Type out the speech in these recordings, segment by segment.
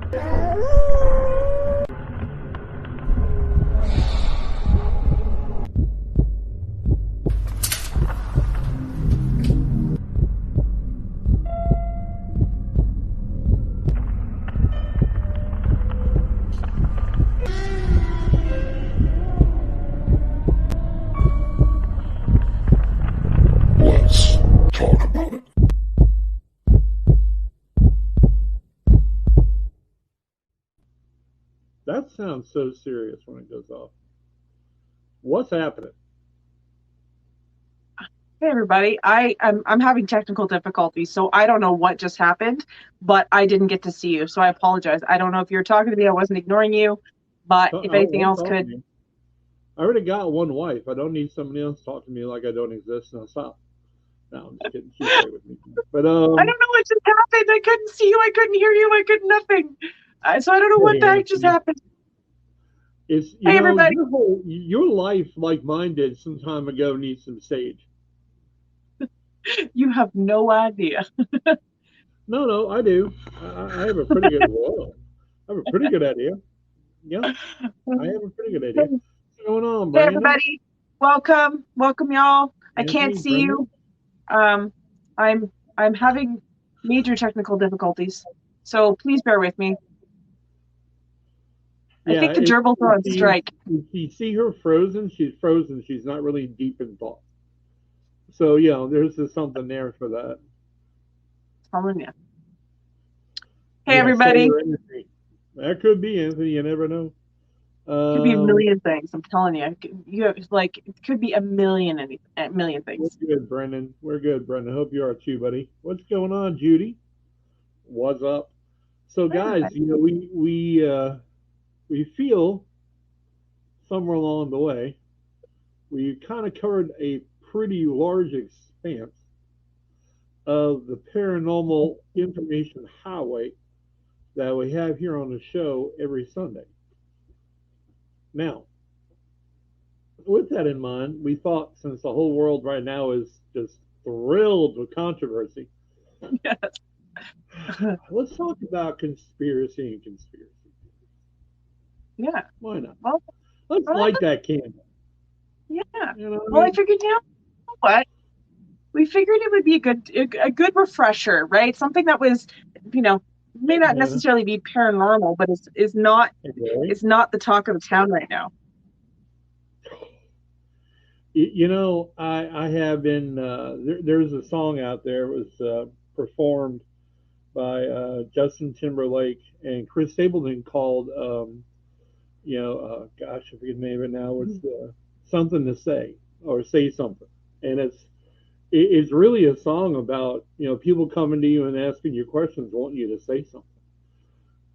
Let's talk about it. That sounds so serious when it goes off. What's happening? Hey everybody, I'm having technical difficulties, so I don't know what just happened, but I didn't get to see you, so I apologize. I don't know if you were talking to me, I wasn't ignoring you, but if anything I'm else talking to could, you. I already got one wife. I don't need somebody else talking to me like I don't exist. Now stop. No, I'm just kidding. She's right with me. But I don't know what just happened. I couldn't see you, I couldn't hear you, I couldn't nothing. So I don't know what hey, the heck just Anthony, happened. it's Hey everybody, your life, like mine did some time ago, needs some stage. you have no idea. No, I do. I have a pretty good. Whoa, I have a pretty good idea. Yeah, I have a pretty good idea. What's going on, Hey Brandon? everybody, welcome y'all. I can't Anthony, see you. Brendan? Um, I'm having major technical difficulties, so please bear with me. I Yeah, think the gerbils are on strike. if you see her frozen, she's frozen. She's not really deep in thought. So yeah, there's just something there for that. Telling you. Hey Yeah, everybody, solar energy. That could be Anthony. You never know. could be a Um, million things. I'm telling you, you have, like it could be a million we're things. good, Brendan. We're good, Brendan. Hope you are too, buddy. What's going on, Judy? What's up? So, Hey guys, everybody. we feel somewhere along the way we kind of covered a pretty large expanse of the paranormal information highway that we have here on the show every Sunday. Now, with that in mind, we thought since the whole world right now is just thrilled with controversy, Yes. let's talk about conspiracy and conspiracy. Yeah. Why not? Well, Let's well, light that candle. yeah. You know what I Well, I mean? figured, you know what? We figured it would be a good refresher, right? Something that was, you know, may not Uh, necessarily be paranormal, but okay. is not the talk of the town right now. I have been, there's a song out there. It was performed by Justin Timberlake and Chris Stapleton called, gosh, I forget the name of it now. It's Something to Say or Say Something. And it's really a song about, people coming to you and asking you questions, wanting you to say something.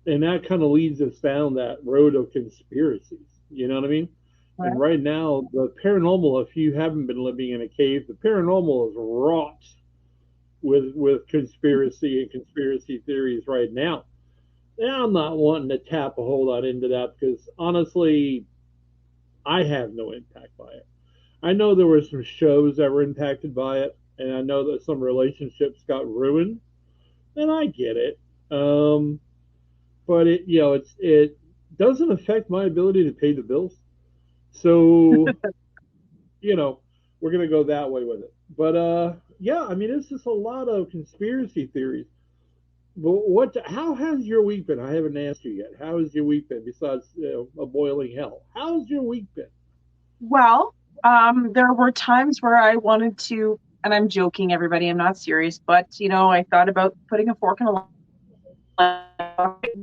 And that kind of leads us down that road of conspiracies. You know what I mean? And Right. right now, the paranormal, if you haven't been living in a cave, the paranormal is wrought with conspiracy and conspiracy theories right now. And I'm not wanting to tap a whole lot into that because honestly, I have no impact by it. I know there were some shows that were impacted by it, and I know that some relationships got ruined, and I get it. But it doesn't affect my ability to pay the bills. So you know, we're gonna go that way with it. But yeah, I mean, it's just a lot of conspiracy theories. But how has your week been? I haven't asked you yet. How has your week been besides a boiling hell? How's your week been? Well, there were times where I wanted to, and I'm joking, everybody, I'm not serious, but I thought about putting a fork in a line,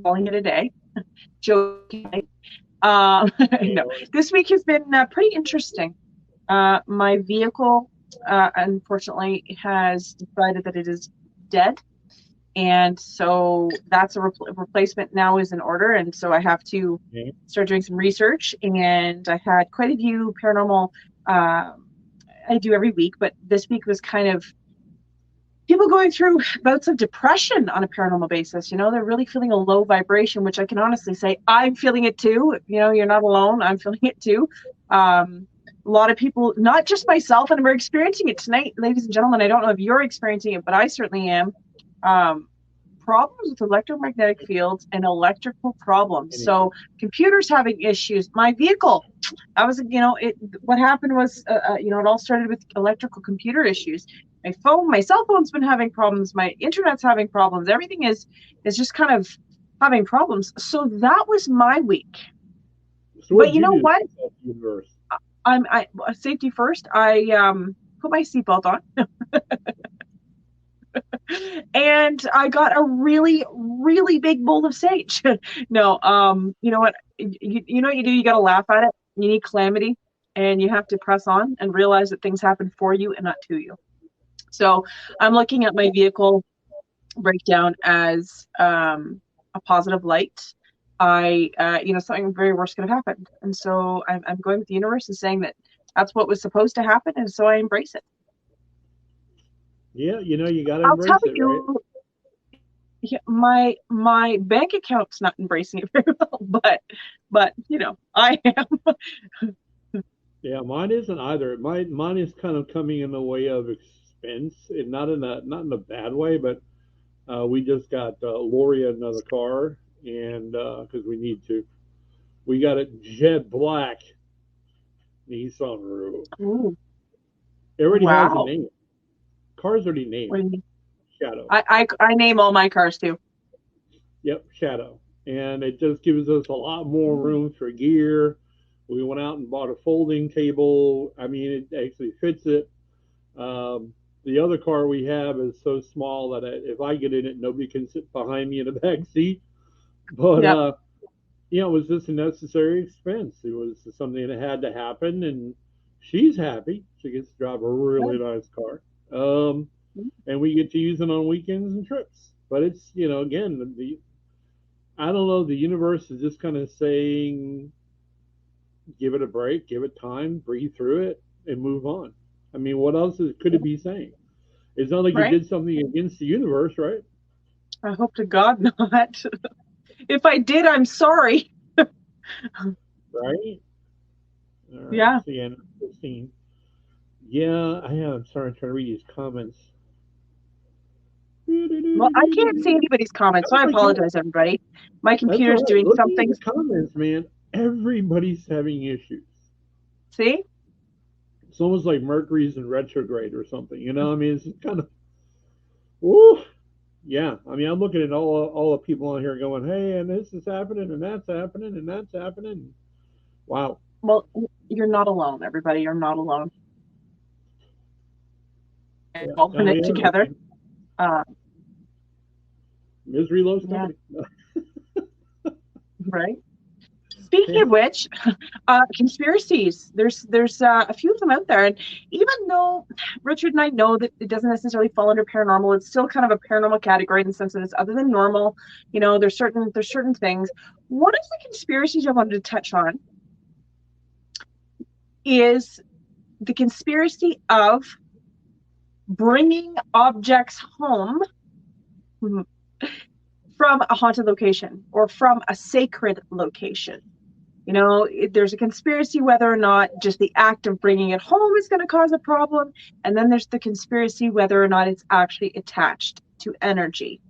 calling it a day. Joking. No, Yeah, this week has been pretty interesting. My vehicle, unfortunately, has decided that it is dead. And so that's a replacement now is in order. And so I have to yeah, start doing some research. And I had quite a few paranormal, I do every week, but this week was kind of people going through bouts of depression on a paranormal basis. They're really feeling a low vibration, which I can honestly say I'm feeling it too. You're not alone. I'm feeling it too. A lot of people, not just myself, and we're experiencing it tonight, ladies and gentlemen. I don't know if you're experiencing it, but I certainly am. problems with electromagnetic fields and electrical problems. So computers having issues. My vehicle, I was, what happened was, it all started with electrical computer issues. My cell phone's been having problems. My internet's having problems. Everything is just kind of having problems. So that was my week. So but you know what? I safety first. I put my seatbelt on. And I got a really, really big bowl of sage. No, you know what? You know what you do? You got to laugh at it. You need calamity, and you have to press on and realize that things happen for you and not to you. So I'm looking at my vehicle breakdown as a positive light. Something very worse could have happened. And so I'm going with the universe and saying that that's what was supposed to happen. And so I embrace it. Yeah, you got to embrace it, right? Yeah, my bank account's not embracing it very well, but I am. Yeah, mine isn't either. Mine is kind of coming in the way of expense, and not in a bad way, but we just got Lori another car, and because we need to, we got a jet black Nissan Rogue. Ooh. It already has a name. Car's already named. What do you mean? Shadow. I name all my cars too. Yep, Shadow. And it just gives us a lot more room for gear. We went out and bought a folding table. I mean, it actually fits it. The other car we have is so small that if I get in it, nobody can sit behind me in the back seat. But, it was just a necessary expense. It was something that had to happen, and she's happy. She gets to drive a really nice car. And we get to use it on weekends and trips. But it's, again, I don't know, the universe is just kind of saying, give it a break, give it time, breathe through it, and move on. I mean, what else could it be saying? It's not like you did something against the universe, right? I hope to God not. If I did, I'm sorry. Right? Yeah. So, 15. Yeah, I am. I'm sorry, I'm trying to read these comments. Well, I can't see anybody's comments, so I apologize, everybody. My computer's doing something. Comments, man. Everybody's having issues. See? It's almost like Mercury's in retrograde or something. I mean, it's kind of, woo. Yeah, I mean, I'm looking at all the people on here going, hey, and this is happening, and that's happening, and that's happening. Wow. Well, you're not alone, everybody. You're not alone. And all in it together. Misery loves company. Right. Speaking of which, conspiracies. There's a few of them out there, and even though Richard and I know that it doesn't necessarily fall under paranormal, it's still kind of a paranormal category in the sense that it's other than normal. There's certain things. One of the conspiracies I wanted to touch on is the conspiracy of bringing objects home from a haunted location or from a sacred location. There's a conspiracy whether or not just the act of bringing it home is going to cause a problem. And then there's the conspiracy whether or not it's actually attached to energy.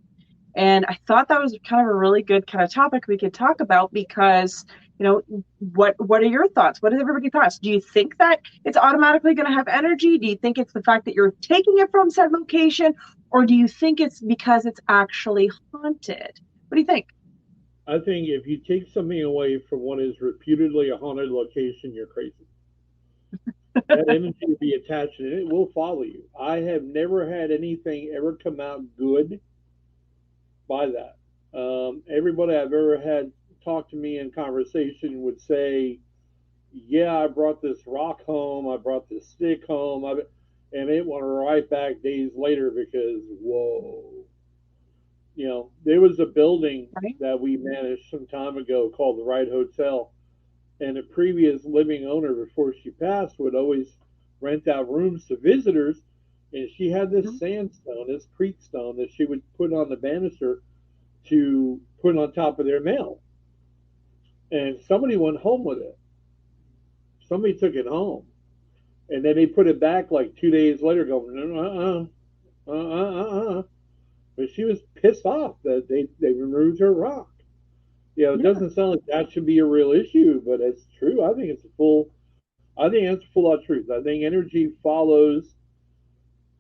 And I thought that was kind of a really good kind of topic we could talk about because, what are your thoughts? What is everybody's thoughts? Do you think that it's automatically going to have energy? Do you think it's the fact that you're taking it from said location? Or do you think it's because it's actually haunted? What do you think? I think if you take something away from what is reputedly a haunted location, you're crazy. That energy will be attached and it will follow you. I have never had anything ever come out good by that. Everybody I've ever had talk to me in conversation would say, yeah, I brought this rock home, I brought this stick home, and it went right back days later because, whoa. There was a building that we managed some time ago called the Wright Hotel, and the previous living owner before she passed would always rent out rooms to visitors, and she had this sandstone, this creek stone that she would put on the banister to put on top of their mail. And somebody went home with it. Somebody took it home. And then they put it back like 2 days later going, but she was pissed off that they removed her rock. It Yeah. doesn't sound like that should be a real issue, but it's true. I think it's full of truth. I think energy follows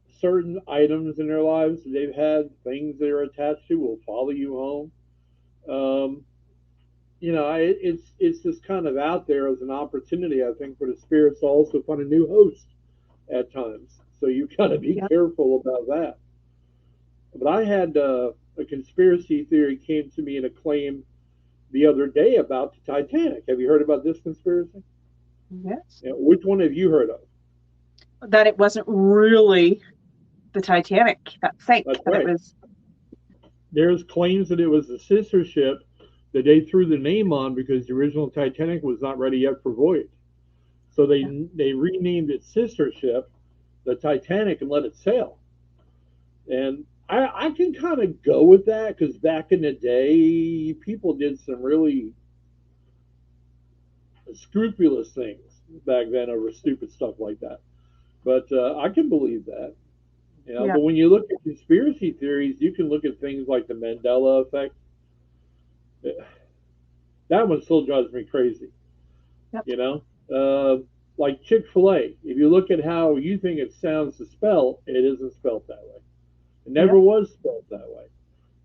certain items in their lives they've had, things they're attached to will follow you home. Um, it's just kind of out there as an opportunity, I think, for the spirits to also find a new host at times. So you got to be Yeah. careful about that. But I had a conspiracy theory came to me in a claim the other day about the Titanic. Have you heard about this conspiracy? Yes. Which one have you heard of? That it wasn't really the Titanic that sank. That's That right. it was. There's claims that it was the sister ship that they threw the name on because the original Titanic was not ready yet for voyage. So they renamed its sister ship the Titanic and let it sail. And I can kind of go with that because back in the day, people did some really scrupulous things back then over stupid stuff like that. But I can believe that. Yeah. But when you look at conspiracy theories, you can look at things like the Mandela effect. That one still drives me crazy. Yep. Like Chick-fil-A. If you look at how you think it sounds to spell, it isn't spelled that way. It never was spelled that way.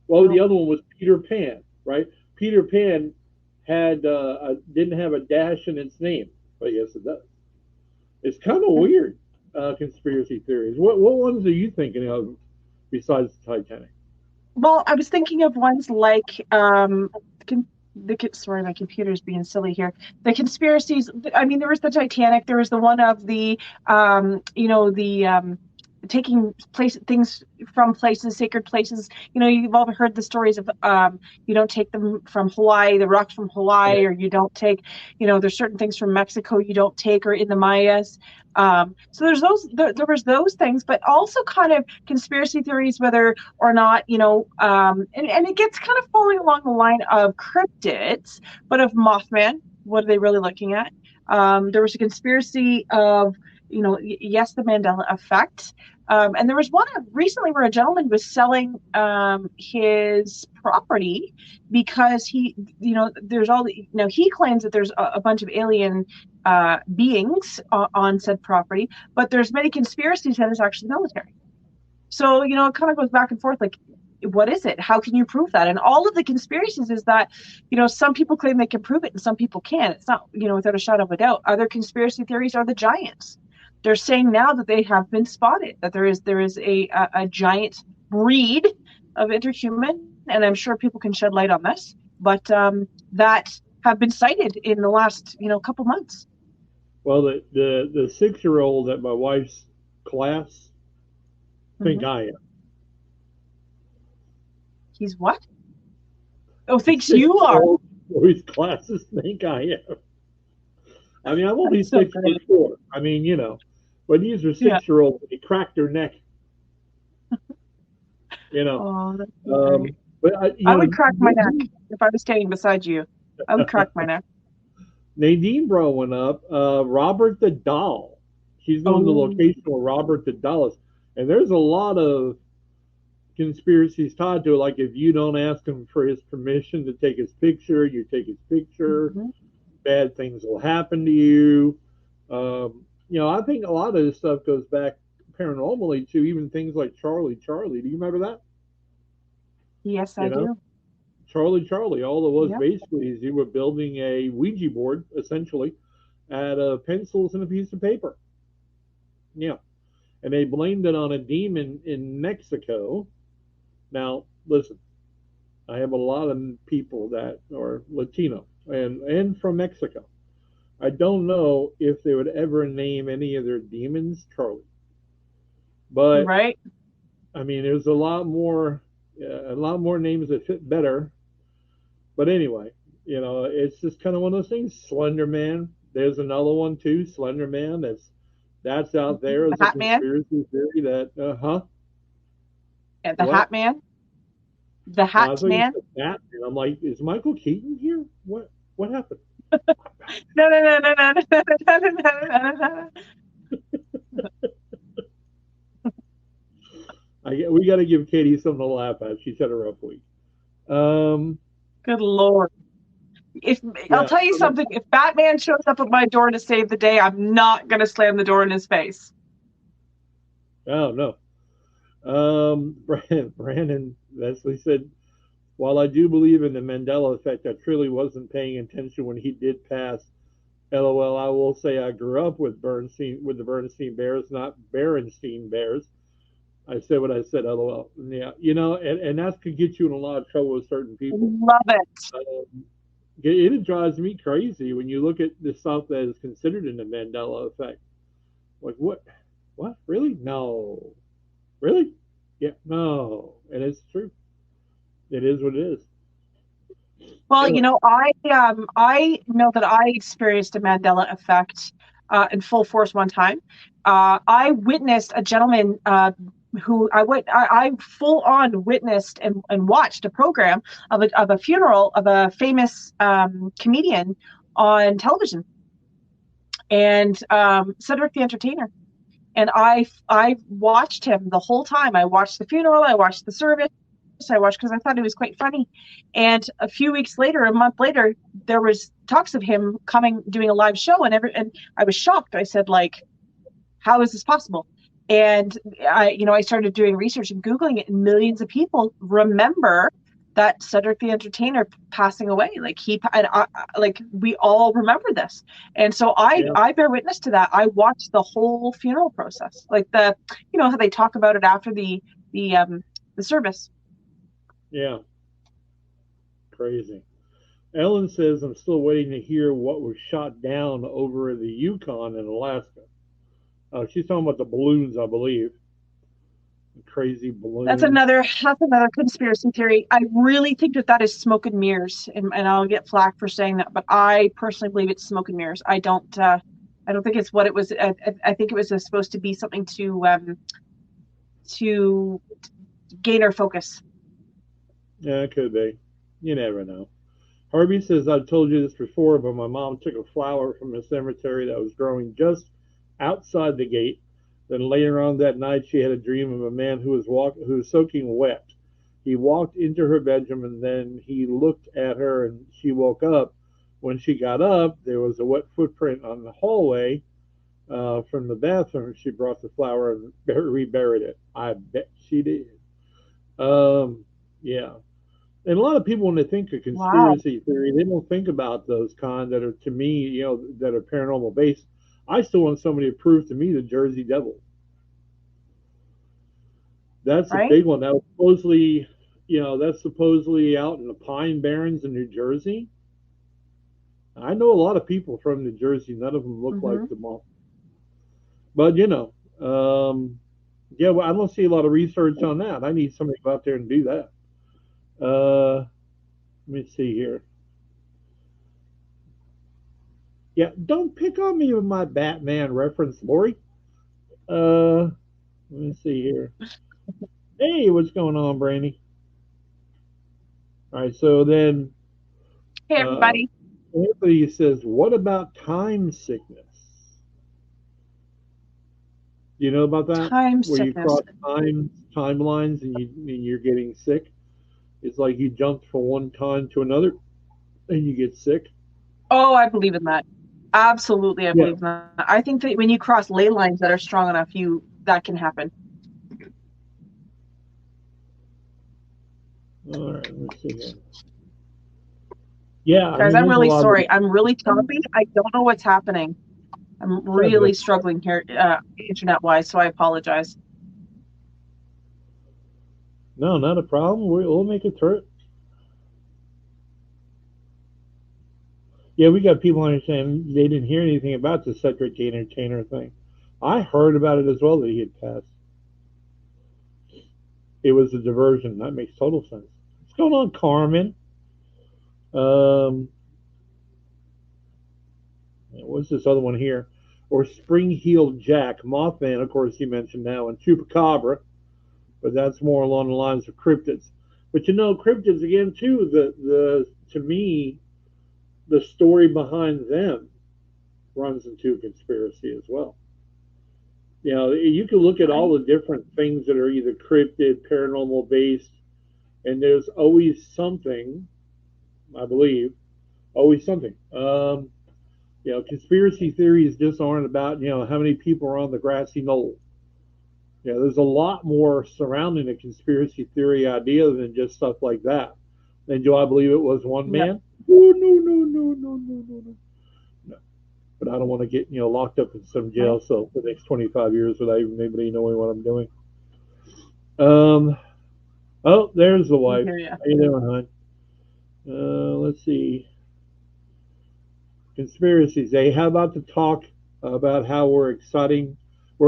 Well, the other one was Peter Pan, right? Peter Pan didn't have a dash in its name, but yes, it does. It's kind of weird. Conspiracy theories. What ones are you thinking of besides the Titanic? Well, I was thinking of ones like sorry, my computer's being silly here. The conspiracies. I mean, there was the Titanic. There was the one of the taking things from places, sacred places. You've all heard the stories of you don't take them from Hawaii, the rocks from Hawaii, or you don't take, there's certain things from Mexico you don't take, or in the Mayas. So there's there was those things, but also kind of conspiracy theories, whether or not, and it gets kind of falling along the line of cryptids, but of Mothman. What are they really looking at? There was a conspiracy of, yes, the Mandela effect. And there was one recently where a gentleman was selling his property because there's all he claims that there's a bunch of alien beings on said property, but there's many conspiracies that it's actually military. So, it kind of goes back and forth, like, what is it? How can you prove that? And all of the conspiracies is that, some people claim they can prove it and some people can't. It's not, without a shadow of a doubt. Other conspiracy theories are the giants. They're saying now that they have been spotted, that there is a giant breed of interhuman, and I'm sure people can shed light on this, but that have been sighted in the last, couple months. Well, the 6-year-old at my wife's class think I am. He's what? Oh, thinks you are. His classes think I am. I mean, I'm only 6'4". I mean, but these are 6-year-olds. They crack their neck. Oh, that's but I would crack my neck if I was standing beside you. I would crack my neck. Nadine brought one up. Robert the Doll. She's known the location where Robert the Doll is, and there's a lot of conspiracies tied to it. Like if you don't ask him for his permission to take his picture, you take his picture. Mm-hmm. Bad things will happen to you. I think a lot of this stuff goes back paranormally to even things like Charlie. Do you remember that? Yes, I do. Charlie. All it was basically is you were building a Ouija board, essentially, out of pencils and a piece of paper. Yeah. And they blamed it on a demon in Mexico. Now, listen, I have a lot of people that are Latino and from Mexico. I don't know if they would ever name any of their demons Charlie. But right. I mean, there's a lot more names that fit better. But anyway, it's just kind of one of those things. Slender Man. There's another one too, Slender Man. That's out there as a conspiracy theory that Yeah, the Hat Man. The Hat Man. I'm like, is Michael Keaton here? What happened? No. We got to give Katie something to laugh at. She's had a rough week. Um, Good Lord. If I'll yeah. tell you something, if Batman shows up at my door to save the day, I'm not gonna slam the door in his face. Oh no. Brandon Leslie said, while I do believe in the Mandela effect, I truly wasn't paying attention when he did pass. LOL. I will say I grew up with the Bernstein Bears, not Berenstein Bears. I said what I said. LOL. Yeah, and that could get you in a lot of trouble with certain people. Love it. Um, it drives me crazy when you look at the stuff that is considered in the Mandela effect. Like what? What? Really? No. Really? Yeah. No. And it's true. It is what it is. Well, I know that I experienced a Mandela effect in full force one time. I witnessed a gentleman who I full on witnessed and watched a program of a funeral of a famous comedian on television, and Cedric the Entertainer. And I watched him the whole time. I watched the funeral. I watched the service. I watched because I thought it was quite funny. And a few weeks later, a month later, there was talks of him coming doing a live show, and I was shocked. I said, like, how is this possible? And I started doing research and Googling it, and millions of people remember that Cedric the Entertainer passing away. Like we all remember this. And so I bear witness to that. I watched the whole funeral process, like how they talk about it after the service. Yeah. Crazy. Ellen says, I'm still waiting to hear what was shot down over the Yukon in Alaska. She's talking about the balloons, I believe. The crazy balloons. That's another conspiracy theory. I really think that is smoke and mirrors, and I'll get flack for saying that, but I personally believe it's smoke and mirrors. I don't think it's what it was. I think it was supposed to be something to gain our focus. Yeah, it could be. You never know. Harvey says, I've told you this before, but my mom took a flower from a cemetery that was growing just outside the gate. Then later on that night, she had a dream of a man who was soaking wet. He walked into her bedroom, and then he looked at her, and she woke up. When she got up, there was a wet footprint on the hallway from the bathroom. She brought the flower and reburied it. I bet she did. Yeah. And a lot of people, when they think of conspiracy theory, they don't think about those kind that are, to me, that are paranormal based. I still want somebody to prove to me the Jersey Devil. That's a big one. That was supposedly out in the Pine Barrens in New Jersey. I know a lot of people from New Jersey. None of them look like the mom. But well, I don't see a lot of research on that. I need somebody to go out there and do that. Let me see here. Yeah, don't pick on me with my Batman reference, Lori. Let me see here. Hey, what's going on, Brandy? All right, so then. Hey, everybody. Anthony says, what about time sickness? Do you know about that? Where you cross timelines and you're getting sick? It's like you jumped from one time to another and you get sick. Oh, I believe in that. Absolutely, I believe in that. I think that when you cross ley lines that are strong enough, that can happen. All right, let's see here. Yeah, guys, I'm really sorry. I'm really choppy. I don't know what's happening. I'm really struggling here, internet-wise, so I apologize. No, not a problem. We'll make it through. Yeah, we got people understanding they didn't hear anything about the Cedric the Entertainer thing. I heard about it as well, that he had passed. It was a diversion. That makes total sense. What's going on, Carmen? What's this other one here? Or Spring-Heeled Jack. Mothman, of course, you mentioned now, and Chupacabra. But that's more along the lines of cryptids. But cryptids, again, too, to me, the story behind them runs into conspiracy as well. You know, you can look at all the different things that are either cryptid, paranormal based, and there's always something, I believe, always something. You know, conspiracy theories just aren't about, you know, how many people are on the grassy knoll. You know, there's a lot more surrounding a conspiracy theory idea than just stuff like that. And do I believe it was one Yeah. man? Oh, no, no, no, no, no, no, no. No. But I don't want to get, you know, locked up in some jail cell for the next 25 years without even anybody knowing what I'm doing. Um, oh, there's the I wife. hear ya. How you doing, hon? Let's see. Conspiracies. Hey, how about to talk about how we're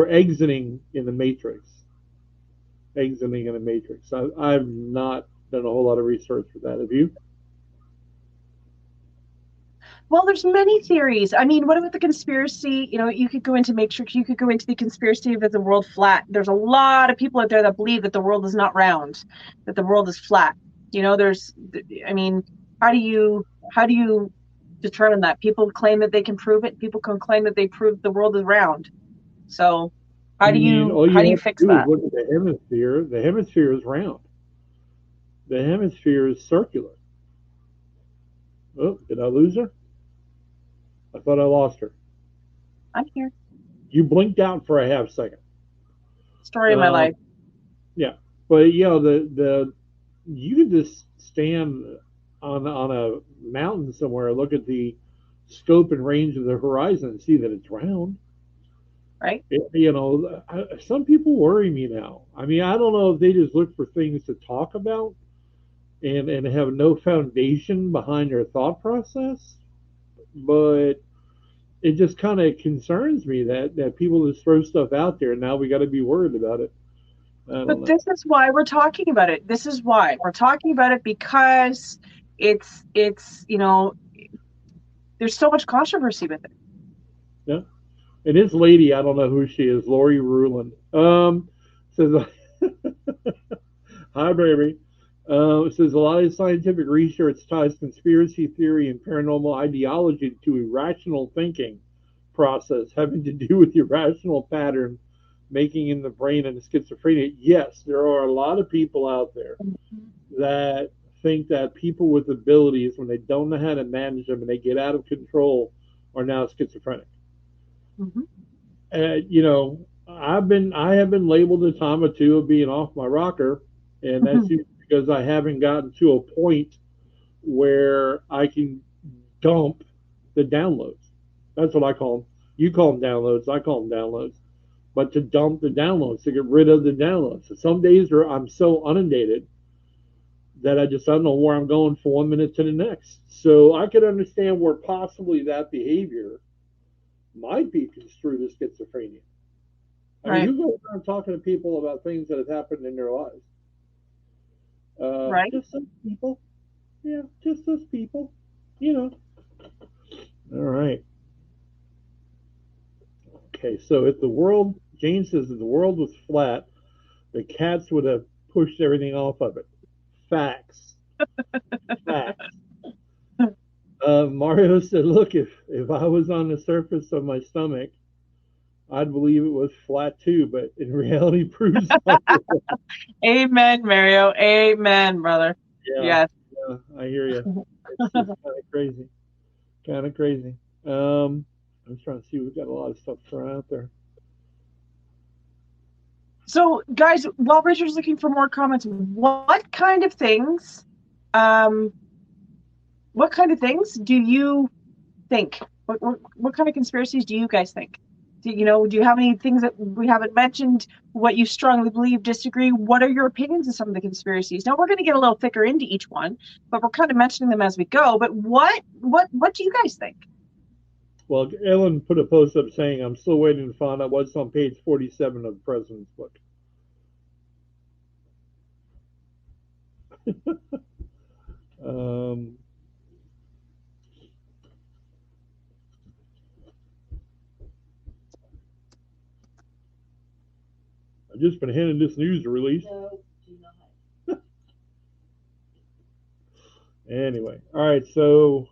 exiting in the matrix. Exiting in the matrix. I've not done a whole lot of research for that. Have you? Well, there's many theories. I mean, what about the conspiracy? You know, you could go into Matrix, you could go into the conspiracy of the world flat. There's a lot of people out there that believe that the world is not round, that the world is flat. You know, I mean, how do you determine that? People claim that they can prove it. People can claim that they prove the world is round. So I mean, all how do you you have to fix do is that? look at the hemisphere. The hemisphere is round. The hemisphere is circular. Oh, did I lose her? I thought I lost her. I'm here. You blinked out for a half second. Story of my Um, life. yeah, but you know the you could just stand on a mountain somewhere, look at the scope and range of the horizon, and see that it's round. Right? You know, some people worry me now. I mean, I don't know if they just look for things to talk about and have no foundation behind their thought process, but it just kind of concerns me that people just throw stuff out there. And now we got to be worried about it. I don't But know. this is why we're talking about it. This is why we're talking about it, because it's you know, there's so much controversy with it. Yeah. And this lady, I don't know who she is, Lori Ruland, says, "Hi, baby." Says a lot of scientific research ties conspiracy theory and paranormal ideology to irrational thinking process having to do with irrational pattern making in the brain and schizophrenia. Yes, there are a lot of people out there that think that people with abilities, when they don't know how to manage them and they get out of control, are now schizophrenic. Mm-hmm. You know, I have been labeled a time or two of being off my rocker, and that's because I haven't gotten to a point where I can dump the downloads. That's what I call them. You call them downloads. I call them downloads. But to dump the downloads, to get rid of the downloads. So some days I'm so inundated that I don't know where I'm going from 1 minute to the next. So I could understand where possibly that behavior might be construed as schizophrenia. I mean, Right. who goes around talking to people about things that have happened in their lives? Right. Just those people. Yeah, just those people. You know. All right. Okay, so if the world, Jane says, if the world was flat, the cats would have pushed everything off of it. Facts. Facts. Mario said, look, if I was on the surface of my stomach, I'd believe it was flat too, but in reality proves otherwise. Amen, Mario. Amen, brother. Yeah, Yes. yeah, I hear you. It's kind of crazy. Kind of crazy. I'm trying to see. We've got a lot of stuff thrown out there. So, guys, while Richard's looking for more comments, um, what kind of things do you think? What kind of conspiracies do you guys think? Do you have any things that we haven't mentioned? What you strongly believe, disagree? What are your opinions on some of the conspiracies? Now we're going to get a little thicker into each one, but we're kind of mentioning them as we go. But what do you guys think? Well, Ellen put a post up saying, I'm still waiting to find out what's on page 47 of the president's book. um, I've just been handed this news release. No, do not. Anyway, all right, so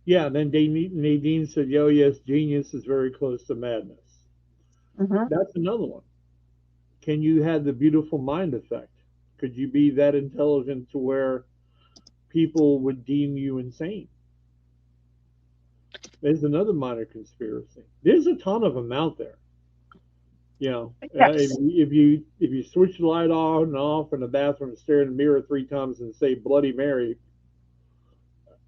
Yeah, and then Nadine said, "Yo, yes, genius is very close to madness." Hmm. That's another one. Can you have the beautiful mind effect? Could you be that intelligent to where people would deem you insane? There's another minor conspiracy. There's a ton of them out there. You know, Yes. if you switch the light on and off in the bathroom and stare in the mirror 3 times and say Bloody Mary,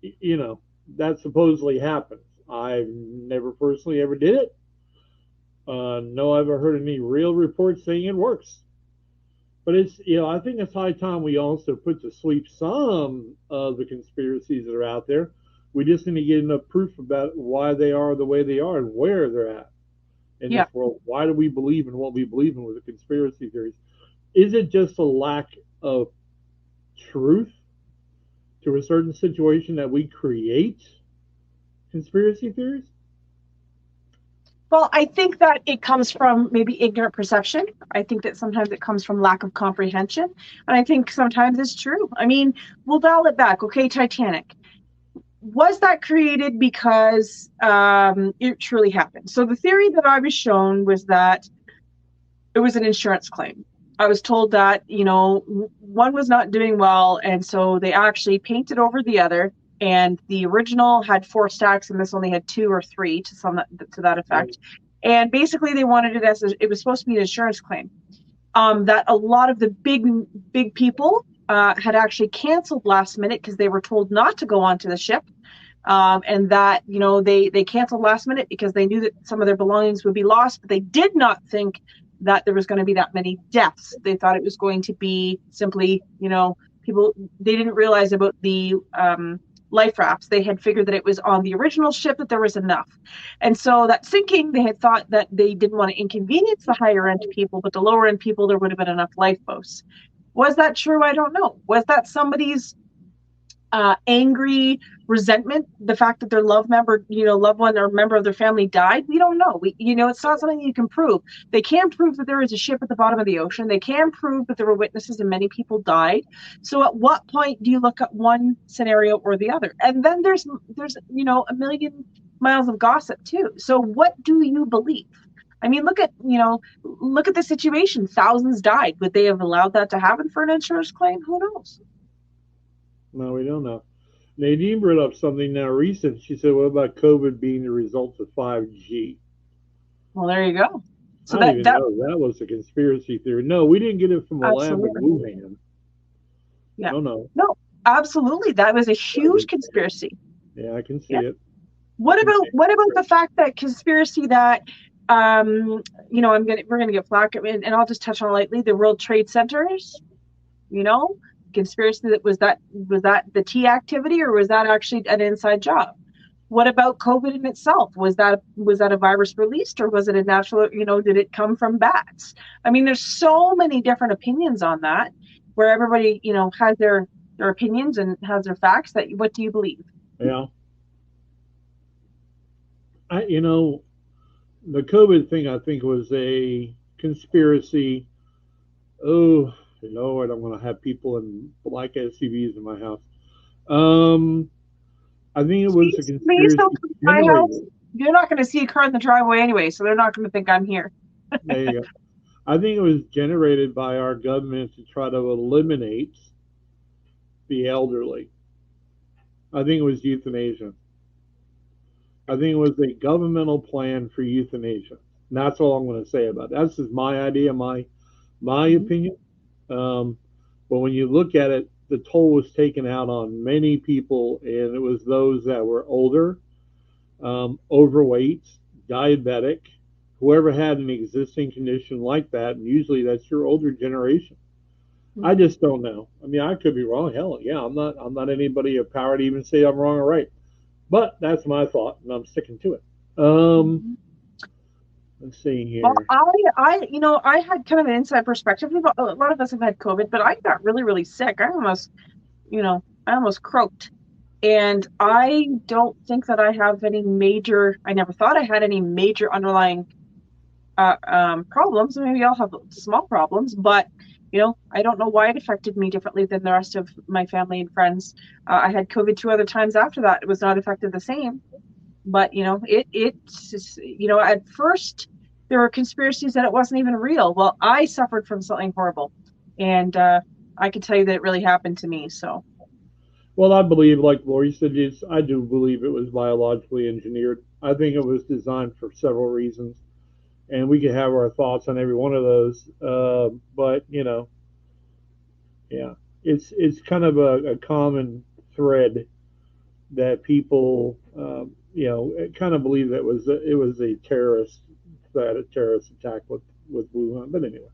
you know, that supposedly happens. I've never personally ever did it. No, I haven't heard any real reports saying it works. But it's, I think it's high time we also put to sleep some of the conspiracies that are out there. We just need to get enough proof about why they are the way they are and where they're at in Yeah. this world. Why do we believe in what we believe in with the conspiracy theories? Is it just a lack of truth to a certain situation that we create conspiracy theories? Well, I think that it comes from maybe ignorant perception. I think that sometimes it comes from lack of comprehension. And I think sometimes it's true. I mean, we'll dial it back. Okay, Titanic. Was that created because it truly happened? So the theory that I was shown was that it was an insurance claim. I was told that, one was not doing well, and so they actually painted over the other. And the original had 4 stacks, and this only had 2 or 3 to that effect. And basically, they wanted it it was supposed to be an insurance claim. That a lot of the big people had actually canceled last minute because they were told not to go onto the ship. And that, they canceled last minute because they knew that some of their belongings would be lost, but they did not think that there was going to be that many deaths. They thought it was going to be simply, people, they didn't realize about the life rafts. They had figured that it was on the original ship that there was enough. And so that sinking, they had thought that they didn't want to inconvenience the higher end people, but the lower end people, there would have been enough lifeboats. Was that true? I don't know. Was that somebody's angry resentment, the fact that their loved one or member of their family died? We don't know. It's not something you can prove. They can prove that there was a ship at the bottom of the ocean. They can prove that there were witnesses and many people died. So at what point do you look at one scenario or the other? And then there's a million miles of gossip too. So what do you believe? I mean, look at the situation. Thousands died. Would they have allowed that to happen for an insurance claim? Who knows? No, we don't know. Nadine brought up something now recent. She said, "What about COVID being the result of 5G?" Well, there you go. So I don't even know that was a conspiracy theory. No, we didn't get it from a lab in Wuhan. Yeah. No. No, absolutely. That was a huge conspiracy. Yeah, I can see it. What about the fact that conspiracy that we're gonna get flack, and I'll just touch on lightly the World Trade Centers, conspiracy that was that the T activity, or was that actually an inside job? What about COVID in itself? Was that a virus released, or was it a natural, did it come from bats? I mean, there's so many different opinions on that, where everybody, has their opinions and has their facts. That what do you believe? Yeah. The COVID thing, I think, was a conspiracy. Oh, Lord, I'm going to have people in black SUVs in my house. I think it was a conspiracy. My house. You're not going to see a car in the driveway anyway, so they're not going to think I'm here. There you go. I think it was generated by our government to try to eliminate the elderly. I think it was euthanasia. I think it was a governmental plan for euthanasia. And that's all I'm going to say about it. That's just my idea, my opinion. But when you look at it, the toll was taken out on many people, and it was those that were older, overweight, diabetic, whoever had an existing condition like that, and usually that's your older generation. Mm-hmm. I just don't know. I mean, I could be wrong. Hell, yeah, I'm not anybody of power to even say I'm wrong or right. But that's my thought, and I'm sticking to it. Let's see here. Well, I had kind of an inside perspective. A lot of us have had COVID, but I got really, really sick. I almost croaked. And I don't think that I have any major, I never thought I had any major underlying problems. Maybe I'll have small problems, but I don't know why it affected me differently than the rest of my family and friends. I had COVID 2 other times after that. It was not affected the same, but at first there were conspiracies that it wasn't even real. Well, I suffered from something horrible, and I can tell you that it really happened to me. So Well, I believe, like Lori said, I do believe it was biologically engineered. I think it was designed for several reasons, and we could have our thoughts on every one of those. But yeah, it's kind of a common thread that people, kind of believe that it was a terrorist attack with Wuhan. But anyway,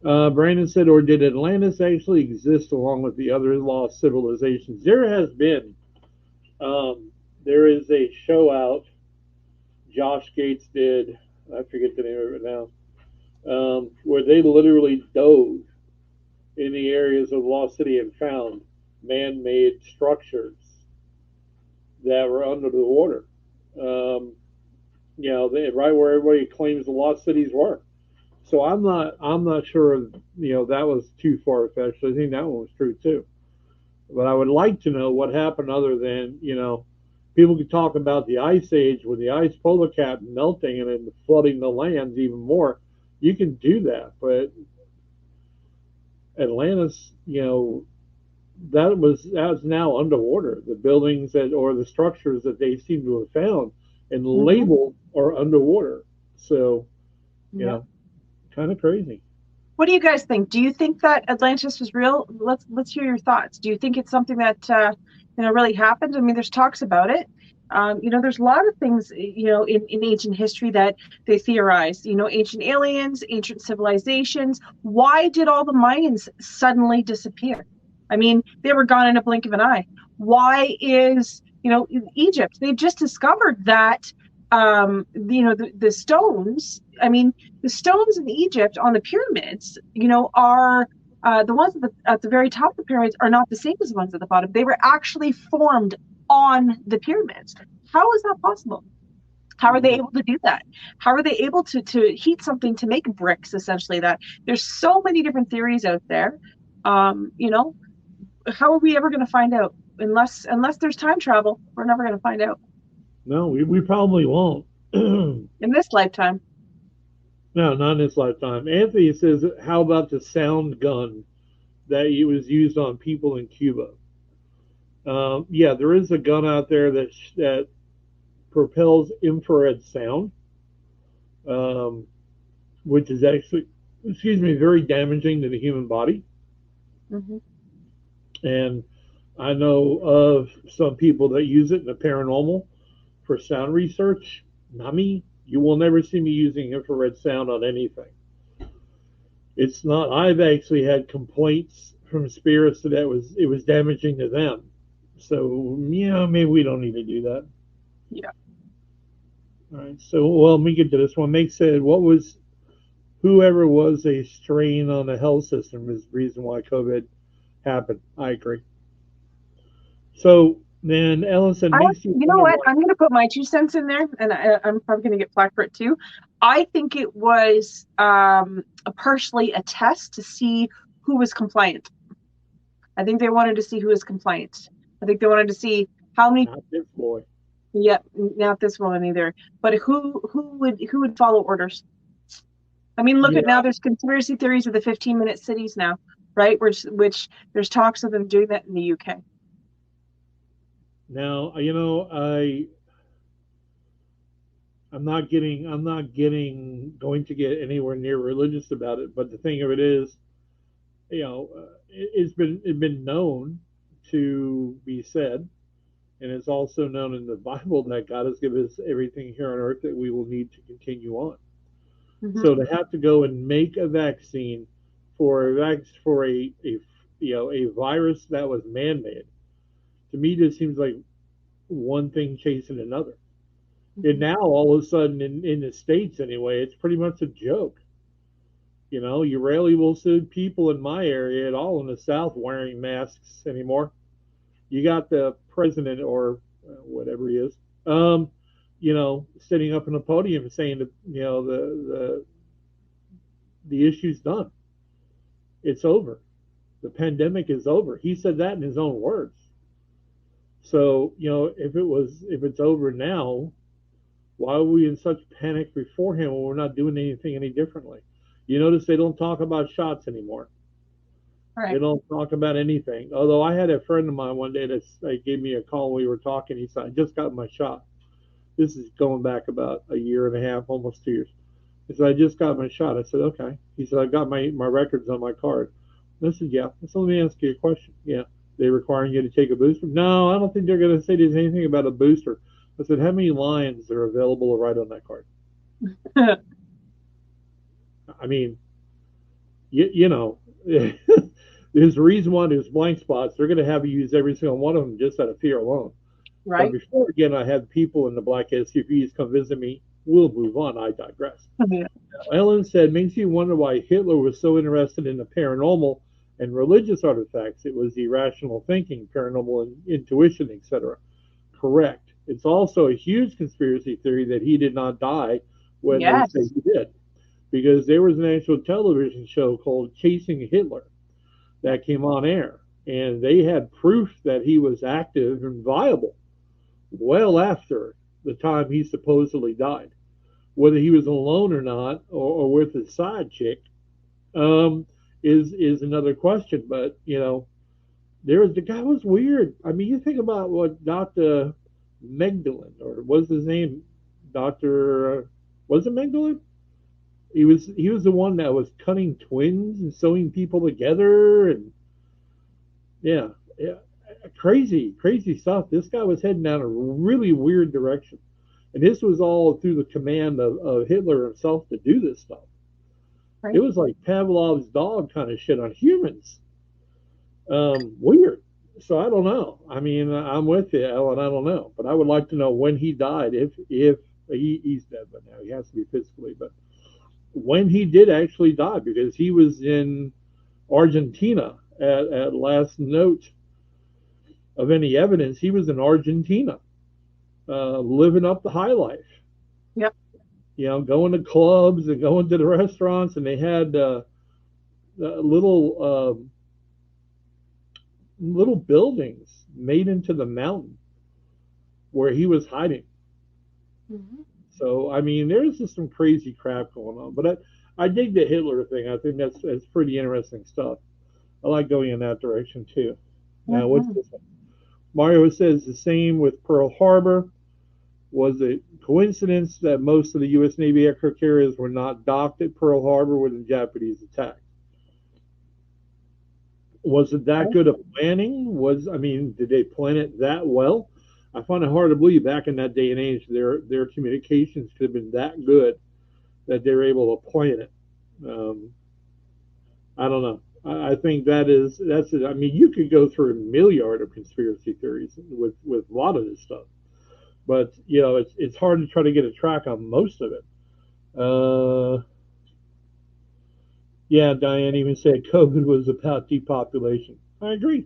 Brandon said, or did Atlantis actually exist along with the other lost civilizations? There has been. There is a show out. Josh Gates did. I forget the name of it now. Where they literally dove in the areas of Lost City and found man-made structures that were under the water. Right where everybody claims the lost cities were. So I'm not sure that was too far fetched. I think that one was true too. But I would like to know what happened other than people could talk about the ice age with the ice polar cap melting and then flooding the lands even more. You can do that, but Atlantis, that's now underwater. The buildings or the structures that they seem to have found and labeled are underwater. So, yeah. Kind of crazy. What do you guys think? Do you think that Atlantis was real? Let's hear your thoughts. Do you think it's something that really happened? I mean, there's talks about it. There's a lot of things in ancient history that they theorize. Ancient aliens, ancient civilizations. Why did all the Mayans suddenly disappear? I mean, they were gone in a blink of an eye. Why is Egypt? They've just discovered that the stones. I mean, the stones in Egypt on the pyramids, are the ones at the very top of the pyramids are not the same as the ones at the bottom. They were actually formed on the pyramids. How is that possible? How are they able to do that? How are they able to heat something to make bricks? Essentially, that there's so many different theories out there. How are we ever going to find out? Unless there's time travel, we're never going to find out. No, we probably won't. In this lifetime. No, not in this lifetime. Anthony says, how about the sound gun that was used on people in Cuba? Yeah, there is a gun out there that propels infrared sound, which is actually, very damaging to the human body. Mm-hmm. And I know of some people that use it in the paranormal for sound research. Not me. You will never see me using infrared sound on anything. It's not. I've actually had complaints from spirits that it was damaging to them. So maybe we don't need to do that. Yeah. All right. So let me get to this one. Meg said, whoever was a strain on the health system is the reason why COVID happened. I agree. So then Ellen said, you know what? I'm going to put my 2 cents in there, and I'm probably going to get flack for it too. I think it was partially a test to see who was compliant. I think they wanted to see who was compliant. I think they wanted to see how many. Not this boy. Yep, not this one either. But who would follow orders? I mean, look at now. There's conspiracy theories of the 15-minute cities now, right? Which there's talks of them doing that in the UK. Now, I'm not going to get anywhere near religious about it, but the thing of it is, it's been known to be said, and it's also known in the Bible that God has given us everything here on earth that we will need to continue on. Mm-hmm. So to have to go and make a vaccine for a virus that was man-made, to me, just seems like one thing chasing another. Mm-hmm. And now, all of a sudden, in the States anyway, it's pretty much a joke. You rarely will see people in my area at all in the South wearing masks anymore. You got the president or whatever he is, sitting up in a podium saying that, the issue's done. It's over. The pandemic is over. He said that in his own words. So, if it's over now, why are we in such panic beforehand when we're not doing anything any differently? You notice they don't talk about shots anymore. They Right. don't talk about anything. Although I had a friend of mine one day that gave me a call. We were talking. He said, "I just got my shot." This is going back about a year and a half, almost 2 years. He said, "I just got my shot." I said, "Okay." He said, "I've got my records on my card." I said, "Yeah." I said, "Let me ask you a question." "Yeah." "They requiring you to take a booster?" "No, I don't think they're going to say there's anything about a booster." I said, "How many lines are available to write on that card?" I mean, you know, there's a reason why there's blank spots. They're going to have you use every single one of them just out of fear alone. But Right. before, again, I had people in the Black SUVs come visit me. We'll move on. I digress. Yeah. Ellen said, makes you wonder why Hitler was so interested in the paranormal and religious artifacts. It was irrational thinking, paranormal intuition, etc. Correct. It's also a huge conspiracy theory that he did not die when they Yes. say he did, because there was an actual television show called Chasing Hitler that came on air, and they had proof that he was active and viable well after the time he supposedly died. Whether he was alone or not, or with his side chick, is another question. But the guy was weird. I mean, you think about what Doctor Magdalene, or what's his name, Doctor, was it Magdalene? He was the one that was cutting twins and sewing people together, and yeah, yeah, crazy stuff. This guy was heading down a really weird direction, and this was all through the command of Hitler himself to do this stuff. It Right. was like Pavlov's dog kind of shit on humans. Weird. So I don't know. I mean, I'm with you, Ellen. I don't know, but I would like to know when he died. If he's dead by now, he has to be physically, but when he did actually die, because he was in Argentina at last note of any evidence. He was in Argentina, living up the high life. Yep. Going to clubs and going to the restaurants, and they had little buildings made into the mountain where he was hiding. Mhm. So I mean, there's just some crazy crap going on. But I dig the Hitler thing. I think that's pretty interesting stuff. I like going in that direction too. Now, what's Mhm. this one? Mario says the same with Pearl Harbor. Was it coincidence that most of the U.S. Navy aircraft carriers were not docked at Pearl Harbor when the Japanese attacked? Was it that Right. good of planning? Did they plan it that well? I find it hard to believe back in that day and age their communications could have been that good that they were able to plan it. Um, I don't know. I think that's it. I mean, you could go through a milliard of conspiracy theories with a lot of this stuff, but it's hard to try to get a track on most of it. Yeah, Diane even said COVID was about depopulation. I agree.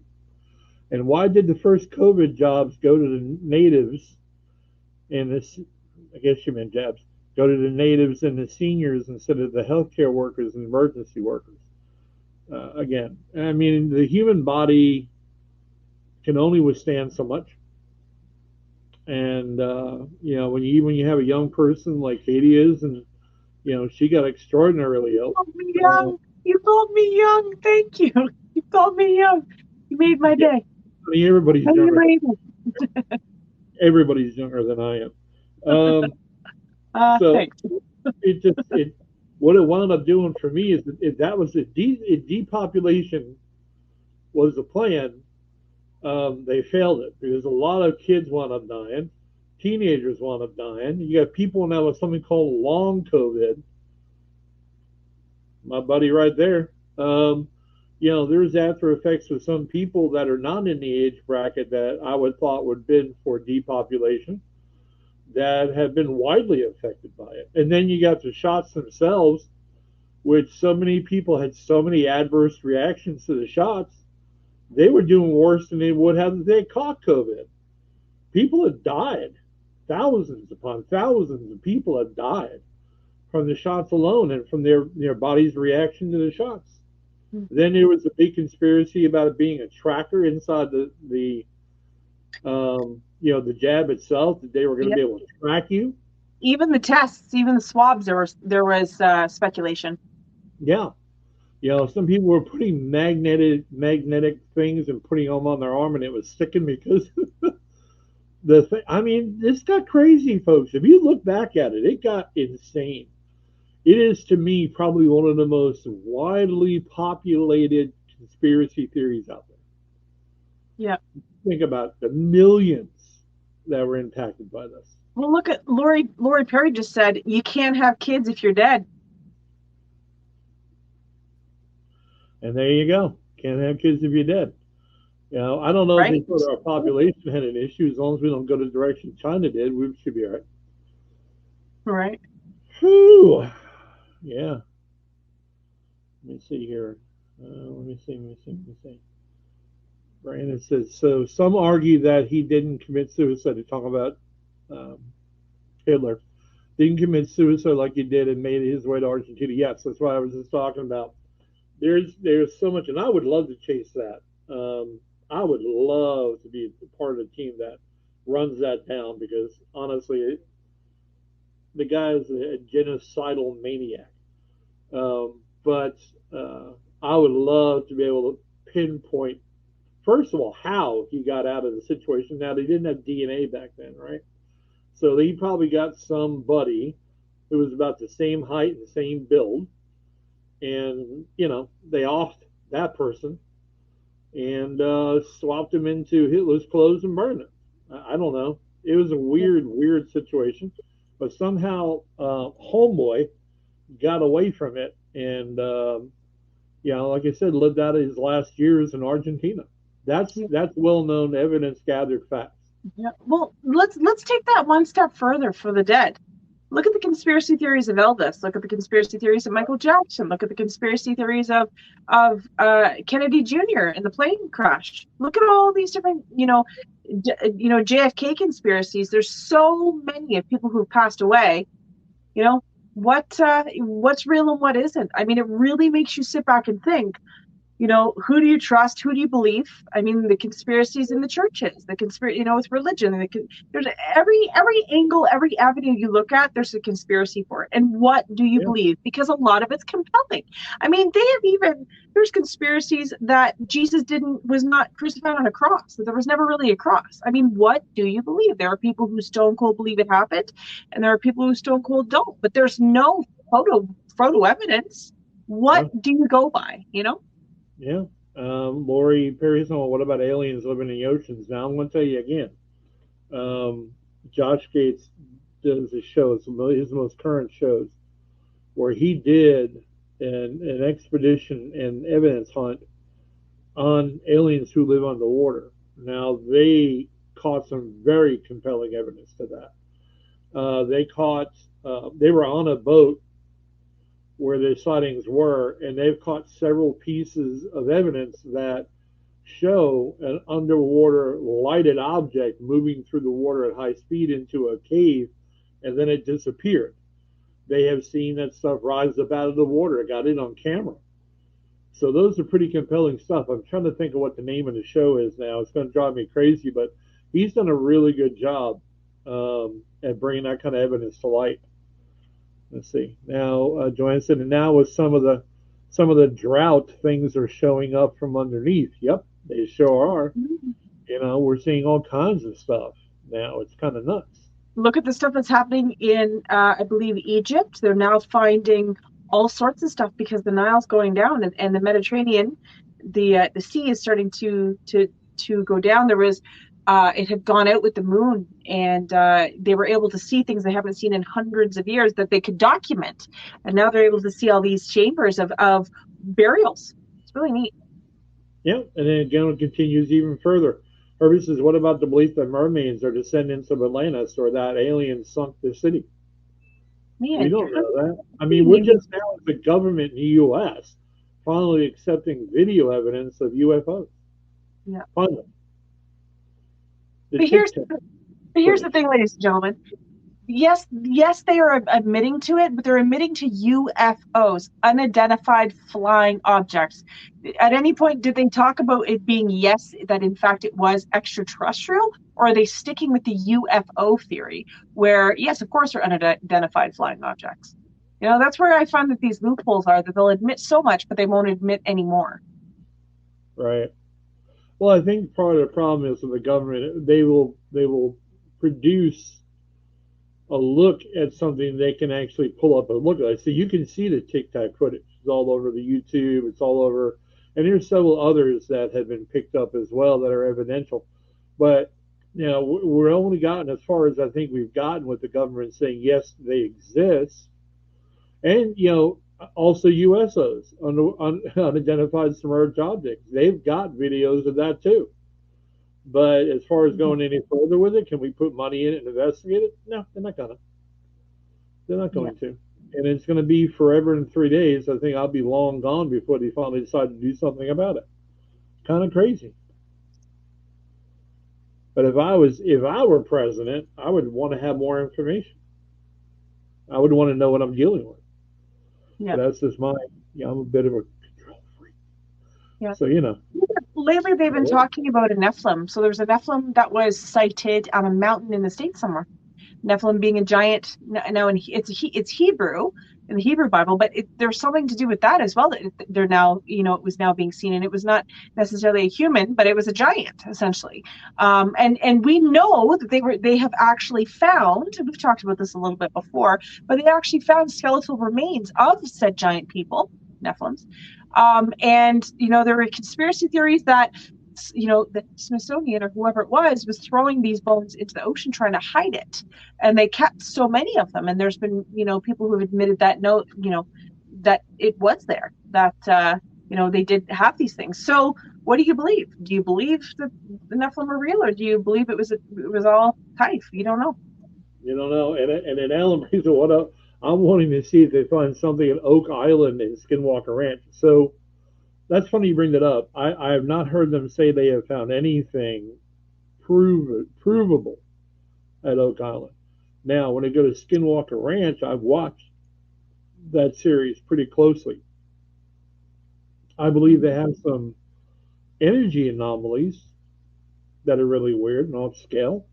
And why did the first COVID jobs go to the natives and this? I guess you meant jobs. Go to the natives and the seniors instead of the healthcare workers and emergency workers. Again, I mean, the human body can only withstand so much. And when you have a young person like Katie is, and she got extraordinarily ill. Called me young. You called me young. Thank you. You called me young. You made my Yeah, day. I mean, everybody's Made younger. my evening. Everybody's younger than I am. Um, so Thanks. it what it wound up doing for me is that was if depopulation was the plan. They failed it because a lot of kids wound up dying, teenagers wound up dying. You got people now with something called long COVID. My buddy right there. There's after effects with some people that are not in the age bracket that I would thought would have been for depopulation that have been widely affected by it. And then you got the shots themselves, which so many people had so many adverse reactions to the shots. They were doing worse than they would have if they had caught COVID. People have died. Thousands upon thousands of people have died from the shots alone and from their body's reaction to the shots. Then there was a big conspiracy about it being a tracker inside the jab itself, that they were going to Yep. be able to track you. Even the tests, even the swabs, there was speculation. Yeah. Some people were putting magnetic things and putting them on their arm, and it was sticking because this got crazy, folks. If you look back at it, it got insane. It is, to me, probably one of the most widely populated conspiracy theories out there. Yeah. Think about the millions that were impacted by this. Well, look at Lori Perry just said you can't have kids if you're dead. And there you go. Can't have kids if you're dead. I don't know if they thought our population had an issue. As long as we don't go the direction China did, we should be all right. Right. Whew. Yeah. Let me see here. Let me see. Brandon says, so some argue that he didn't commit suicide. To talk about Hitler. Didn't commit suicide like he did and made his way to Argentina. Yes, that's what I was just talking about. There's so much, and I would love to chase that. I would love to be part of the team that runs that down, because honestly, the guy is a genocidal maniac. But I would love to be able to pinpoint, first of all, how he got out of the situation. Now, they didn't have DNA back then, right? So he probably got somebody who was about the same height and the same build, and they offed that person and swapped him into Hitler's clothes and burned him. I don't know. It was a weird situation, but somehow Homeboy got away from it, and like I said, lived out of his last years in Argentina. That's well-known, evidence-gathered facts. Yeah. Well, let's take that one step further for the dead. Look at the conspiracy theories of Elvis. Look at the conspiracy theories of Michael Jackson. Look at the conspiracy theories of Kennedy Jr. and the plane crash. Look at all these different, JFK conspiracies. There's so many of people who've passed away. What's real and what isn't. I mean, it really makes you sit back and think. Who do you trust? Who do you believe? I mean, the conspiracies in the churches, the conspiracy, with religion. There's every angle, every avenue you look at, there's a conspiracy for it. And what do you believe? Because a lot of it's compelling. I mean, there's conspiracies that Jesus was not crucified on a cross, that there was never really a cross. I mean, what do you believe? There are people who stone cold believe it happened, and there are people who stone cold don't. But there's no photo evidence. What do you go by? Yeah. Lori Perry said, what about aliens living in the oceans? Now, I'm going to tell you again. Josh Gates does a show, it's his most current shows, where he did an expedition and evidence hunt on aliens who live underwater. Now, they caught some very compelling evidence to that. They were on a boat where the sightings were, and they've caught several pieces of evidence that show an underwater lighted object moving through the water at high speed into a cave, and then it disappeared. They have seen that stuff rise up out of the water. It got it on camera. So those are pretty compelling stuff. I'm trying to think of what the name of the show is now. It's going to drive me crazy, but he's done a really good job at bringing that kind of evidence to light. Let's see. Now, Joanne said, and now with some of the drought, things are showing up from underneath. Yep, they sure are. Mm-hmm. We're seeing all kinds of stuff now. It's kind of nuts. Look at the stuff that's happening in, I believe, Egypt. They're now finding all sorts of stuff because the Nile's going down, and the Mediterranean, the sea is starting to go down. There was. It had gone out with the moon, and they were able to see things they haven't seen in hundreds of years that they could document. And now they're able to see all these chambers of burials. It's really neat. Yeah, and then again, it continues even further. Herbie says, what about the belief that mermaids are descendants of Atlantis, or that aliens sunk the city? We don't know that. I mean, we're just now, as the government in the U.S., finally accepting video evidence of UFOs. Yeah. Finally. But here's the thing, ladies and gentlemen. yes, they are admitting to it, but they're admitting to UFOs, unidentified flying objects. At any point, did they talk about it being yes, that in fact it was extraterrestrial, or are they sticking with the UFO theory, where yes, of course, they're unidentified flying objects? That's where I find that these loopholes are, that they'll admit so much, but they won't admit any more. Right. Well, I think part of the problem is with the government, they will produce a look at something they can actually pull up and look at. So you can see the Tic Tac footage. It's all over the YouTube. It's all over, and there's several others that have been picked up as well that are evidential. But we're only gotten as far as I think we've gotten with the government saying yes, they exist, and also USOs, unidentified submerged objects. They've got videos of that too. But as far as going any further with it, can we put money in it and investigate it? No, they're not gonna. They're not going to. And it's going to be forever in 3 days. I think I'll be long gone before they finally decide to do something about it. Kind of crazy. But if I were president, I would want to have more information. I would want to know what I'm dealing with. Yeah. But that's just I'm a bit of a control freak. Yeah. So Lately, they've been talking about a Nephilim. So there's a Nephilim that was sighted on a mountain in the States somewhere. Nephilim being a giant. Now, it's Hebrew in the Hebrew Bible, but there's something to do with that as well. That they're now, it was now being seen, and it was not necessarily a human, but it was a giant essentially. And we know that they have actually found. We've talked about this a little bit before, but they actually found skeletal remains of said giant people, Nephilims. And there were conspiracy theories that the Smithsonian or whoever it was throwing these bones into the ocean trying to hide it, and they kept so many of them. And there's been people who have admitted that that it was there, that they did have these things. So what do you believe? Do you believe that the Nephilim are real, or do you believe it was all type? You don't know. You don't know. And in Allen Breeze, I'm wanting to see if they find something at Oak Island in Skinwalker Ranch. So that's funny you bring that up. I have not heard them say they have found anything provable at Oak Island. Now, when I go to Skinwalker Ranch, I've watched that series pretty closely. I believe they have some energy anomalies that are really weird and off scale.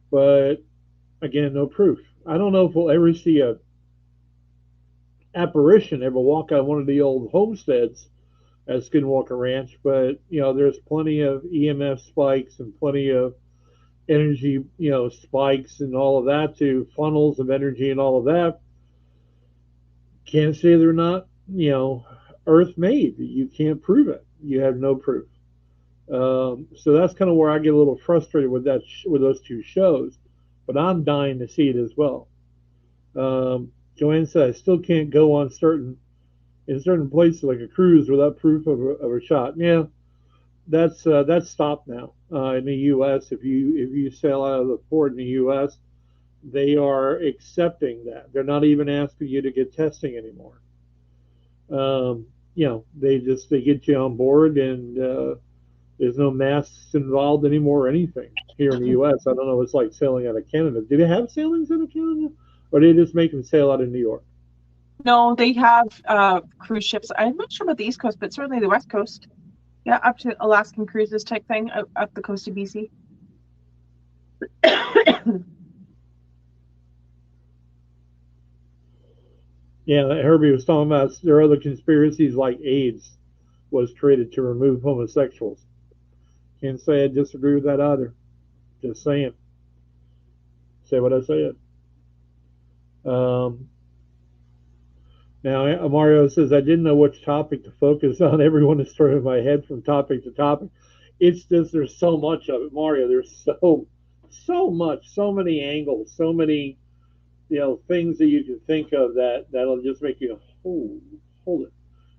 But again, no proof. I don't know if we'll ever see a apparition ever walk on one of the old homesteads at Skinwalker Ranch, but there's plenty of EMF spikes and plenty of energy, spikes and all of that too, funnels of energy and all of that. Can't say they're not, Earth made. You can't prove it. You have no proof. So that's kind of where I get a little frustrated with with those two shows. But I'm dying to see it as well. Joanne said I still can't go on in certain places like a cruise without proof of a shot. Yeah, that's stopped now in the U.S. If you sail out of the port in the U.S., they are accepting that. They're not even asking you to get testing anymore. They get you on board, and there's no masks involved anymore or anything here in the U.S. I don't know. It's like sailing out of Canada. Do they have sailings out of Canada, or do they just make them sail out of New York? No, they have cruise ships. I'm not sure about the East Coast, but certainly the West Coast. Yeah, up to Alaskan cruises type thing, up the coast of BC. Yeah, Herbie was talking about there are other conspiracies like AIDS was created to remove homosexuals. Can't say I disagree with that either. Just saying. Say what I said. Now, Mario says, I didn't know which topic to focus on. Everyone is throwing my head from topic to topic. It's just there's so much of it, Mario. There's so much, so many angles, so many, things that you can think of that'll just make you hold it.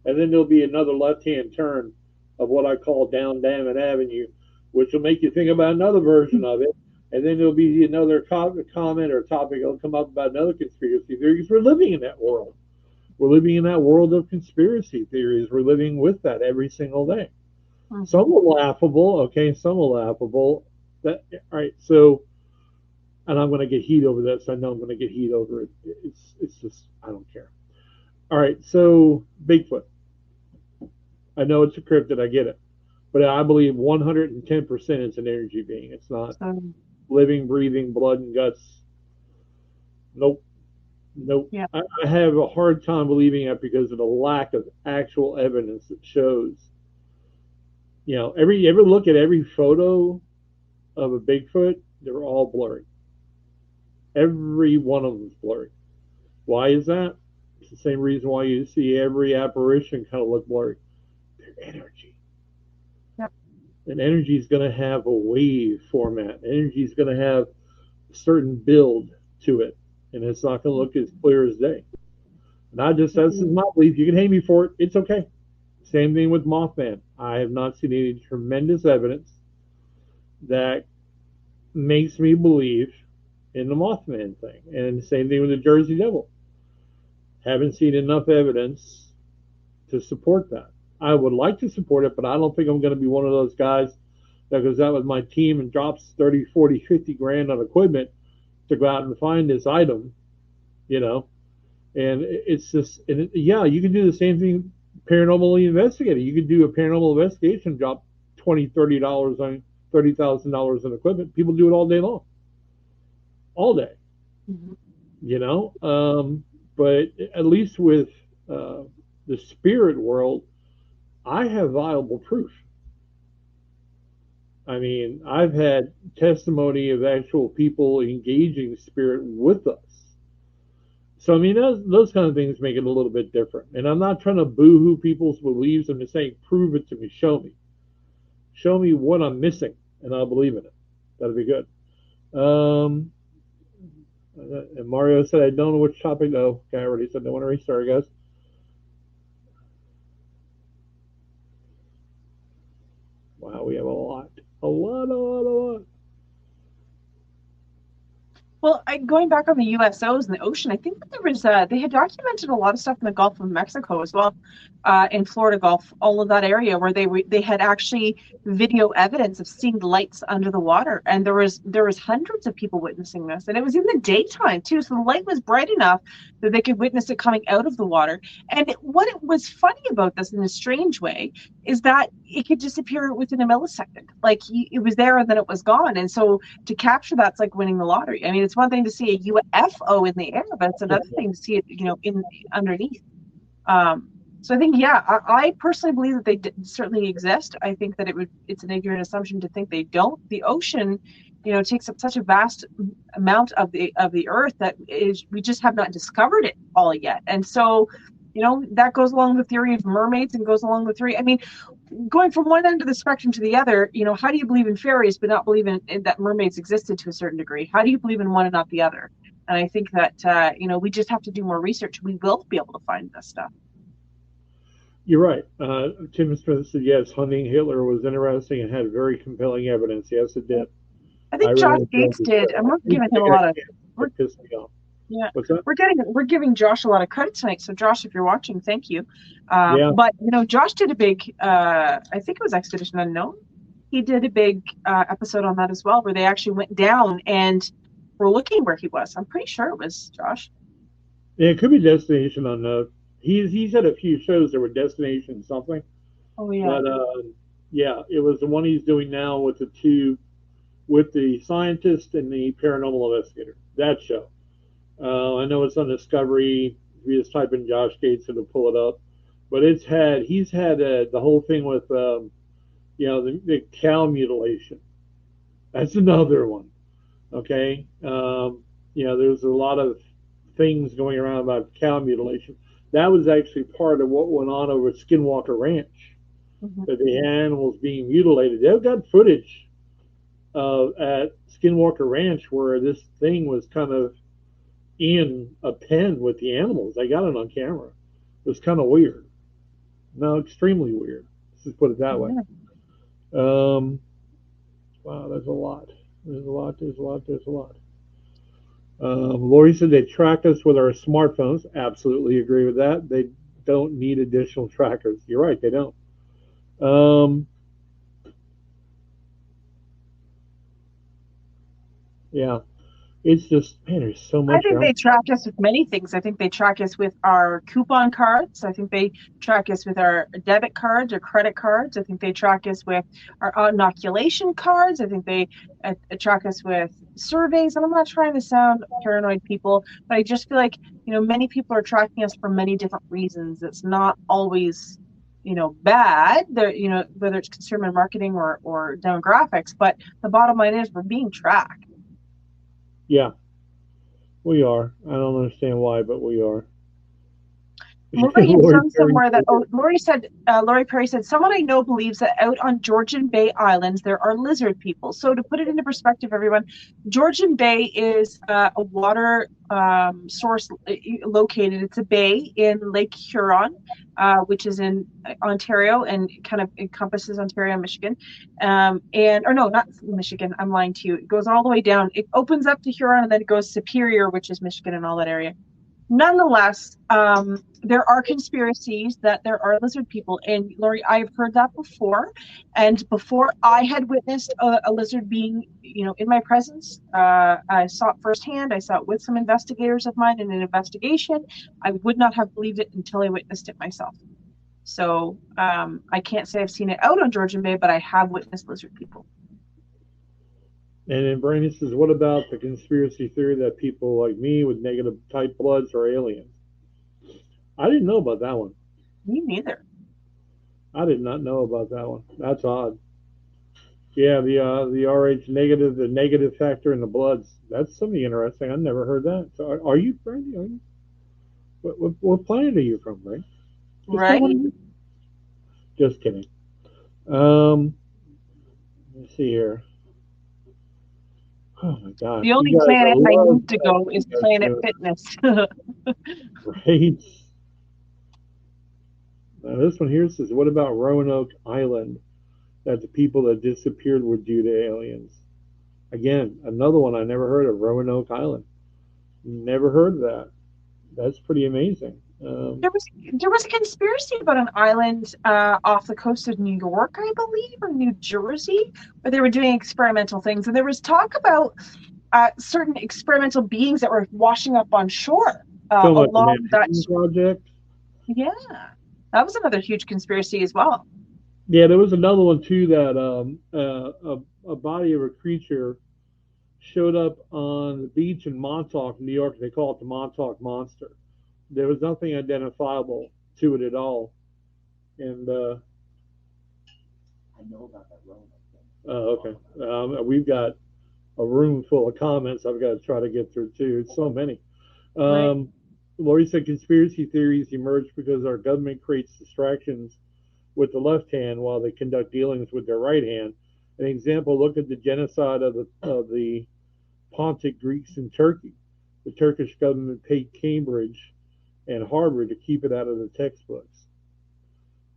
And then there'll be another left-hand turn of what I call Down Dammit Avenue, which will make you think about another version of it. And then there'll be another comment or topic that'll come up about another conspiracy theory, because we're living in that world. We're living in that world of conspiracy theories. We're living with that every single day. Mm-hmm. Some are laughable, okay, some are laughable. All right, so and I'm going to get heat over this. I know I'm going to get heat over it. It's just I don't care. All right, so Bigfoot. I know it's a cryptid. I get it, but I believe 110% it's an energy being. It's not So, living, breathing, blood and guts. Nope. Nope. yeah. I have a hard time believing it because of the lack of actual evidence that shows. You know, you ever look at every photo of a Bigfoot, they're all blurry. Every one of them is blurry. Why is that? It's the same reason why you see every apparition kind of look blurry. Their energy. Yep. And energy is going to have a wave format. Energy is going to have a certain build to it, and it's not going to look as clear as day. Not just that's my belief. You can hate me for it. It's okay. Same thing with Mothman. I have not seen any tremendous evidence that makes me believe in the Mothman thing. And same thing with the Jersey Devil. Haven't seen enough evidence to support that. I would like to support it, but I don't think I'm going to be one of those guys that goes out with my team and drops 30, 40, 50 grand on equipment to go out and find this item, you know. And it's just, yeah, you can do the same thing paranormally investigating. You could do a paranormal investigation, drop $20, $30 on $30,000 in equipment. People do it all day long, all day, you know. But at least with the spirit world, I have viable proof. I mean, I've had testimony of actual people engaging spirit with us. So, I mean, those kind of things make it a little bit different. And I'm not trying to boo-hoo people's beliefs. I'm just saying, prove it to me. Show me. Show me what I'm missing, and I'll believe in it. That'll be good. And Mario said, I don't know which topic. No, okay, I already said I want to restart, guys. Wow, we have a lot. A lot. Well, going back on the USOs in the ocean, I think that there was they had documented a lot of stuff in the Gulf of Mexico as well, in Florida Gulf, all of that area where they had actually video evidence of seeing lights under the water, and there was hundreds of people witnessing this, and it was in the daytime too, so the light was bright enough that they could witness it coming out of the water. And what it was funny about this in a strange way is that it could disappear within a millisecond. Like it was there and then it was gone, and so to capture that's like winning the lottery. I mean, it's one thing to see a UFO in the air, but it's another thing to see it, you know, in underneath. So I think, yeah, I personally believe that they certainly exist. I think that it's an ignorant assumption to think they don't. The ocean, you know, takes up such a vast amount of the earth that we just have not discovered it all yet. And so, you know, that goes along with the theory of mermaids and goes along with the theory. I mean, going from one end of the spectrum to the other, you know, how do you believe in fairies but not believe in that mermaids existed to a certain degree? How do you believe in one and not the other? And I think that, you know, we just have to do more research. We will be able to find this stuff. You're right. Tim Smith said, yes, hunting Hitler was interesting and had very compelling evidence. Yes, it did. I think Josh Gates did, and we're giving him a lot of. Pissed me off. Yeah, what's that? We're giving Josh a lot of credit tonight. So Josh, if you're watching, thank you. But you know, Josh did a big, I think it was Expedition Unknown. He did a big episode on that as well, where they actually went down and were looking where he was. I'm pretty sure it was Josh. Yeah, it could be Destination Unknown. He's had a few shows that were Destination something. Oh yeah. But yeah, it was the one he's doing now with the scientist and the paranormal investigator. That show. I know it's on Discovery. If you just type in Josh Gates, it'll pull it up. But he's had the whole thing with you know, the cow mutilation. That's another one. Okay. You know, there's a lot of things going around about cow mutilation. That was actually part of what went on over at Skinwalker Ranch. That the animals being mutilated. They've got footage at Skinwalker Ranch where this thing was kind of in a pen with the animals. I got it on camera. It was kind of weird. No, extremely weird. Let's just put it that way. Wow, there's a lot. There's a lot. Lori said they track us with our smartphones. Absolutely agree with that. They don't need additional trackers. You're right, they don't. Yeah. It's just, man, there's so I much think out. they track us with many things. I think they track us with our coupon cards. I think they track us with our debit cards or credit cards. I think they track us with our inoculation cards. I think they track us with surveys. And I'm not trying to sound paranoid, people, but I just feel like, many people are tracking us for many different reasons. It's not always, bad. Whether it's consumer marketing or demographics, but the bottom line is we're being tracked. Yeah, we are. I don't understand why, but we are. Lori had Lori sung Perry somewhere that said Lori Perry said, someone I know believes that out on Georgian Bay Islands there are lizard people. So to put it into perspective, everyone, Georgian Bay is a water source located. It's a bay in Lake Huron, which is in Ontario and kind of encompasses Ontario and Michigan. Or no, not Michigan. I'm lying to you. It goes all the way down. It opens up to Huron and then it goes Superior, which is Michigan and all that area. Nonetheless, there are conspiracies that there are lizard people. And Lori, I've heard that before. And before I had witnessed a lizard being, in my presence, I saw it firsthand. I saw it with some investigators of mine in an investigation. I would not have believed it until I witnessed it myself. So I can't say I've seen it out on Georgian Bay, but I have witnessed lizard people. And then Brandon says, what about the conspiracy theory that people like me with negative type bloods are aliens? I didn't know about that one. Me neither. I did not know about that one. That's odd. Yeah, the Rh negative, the negative factor in the bloods. That's something interesting. I've never heard that. So are you, Brandon? Are you? What planet are you from, right? Right? Just kidding. Let's see here. Oh my gosh. The only planet I need to go is Planet Fitness. Right. Now this one here says, what about Roanoke Island? That the people that disappeared were due to aliens. Again, another one I never heard of, Roanoke Island. Never heard of that. That's pretty amazing. There was a conspiracy about an island off the coast of New York, I believe, or New Jersey, where they were doing experimental things, and there was talk about certain experimental beings that were washing up on shore along that project. Yeah, that was another huge conspiracy as well. Yeah, there was another one too that a body of a creature showed up on the beach in Montauk, New York. They call it the Montauk Monster. There was nothing identifiable to it at all, and I know about that Roanoke thing. Oh, okay. We've got a room full of comments I've got to try to get through too. It's so many. Right. Lori said conspiracy theories emerge because our government creates distractions with the left hand while they conduct dealings with their right hand. An example: look at the genocide of the Pontic Greeks in Turkey. The Turkish government paid Cambridge and Harvard to keep it out of the textbooks.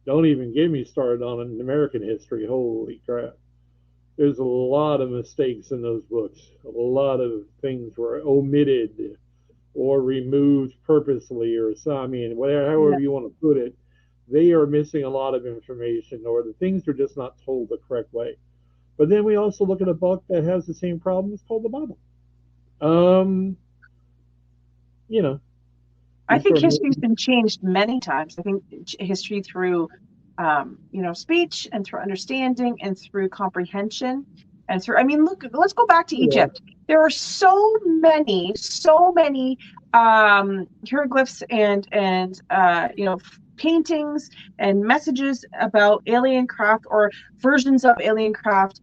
Don't even get me started on American history. Holy crap. There's a lot of mistakes in those books. A lot of things were omitted or removed purposely, or so, I mean, whatever, however you want to put it. They are missing a lot of information, or the things are just not told the correct way. But then we also look at a book that has the same problem. It's called the Bible. I think history's been changed many times. I think history through, speech and through understanding and through comprehension and through. I mean, look. Let's go back to Egypt. There are so many hieroglyphs and paintings and messages about alien craft or versions of alien craft.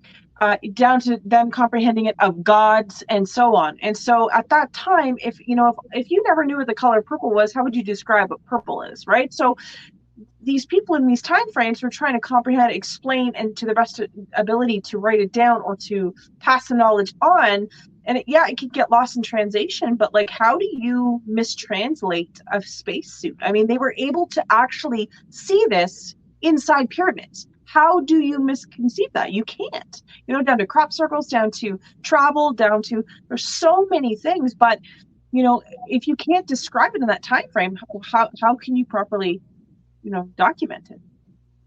Down to them comprehending it of gods and so on. And so at that time, if you never knew what the color purple was, how would you describe what purple is, right? So these people in these time frames were trying to comprehend, explain, and to the best ability to write it down or to pass the knowledge on. And it could get lost in translation, but like, how do you mistranslate a spacesuit? I mean, they were able to actually see this inside pyramids. How do you misconceive that? You can't, down to crop circles, down to travel, there's so many things, but, if you can't describe it in that time frame, how can you properly, document it?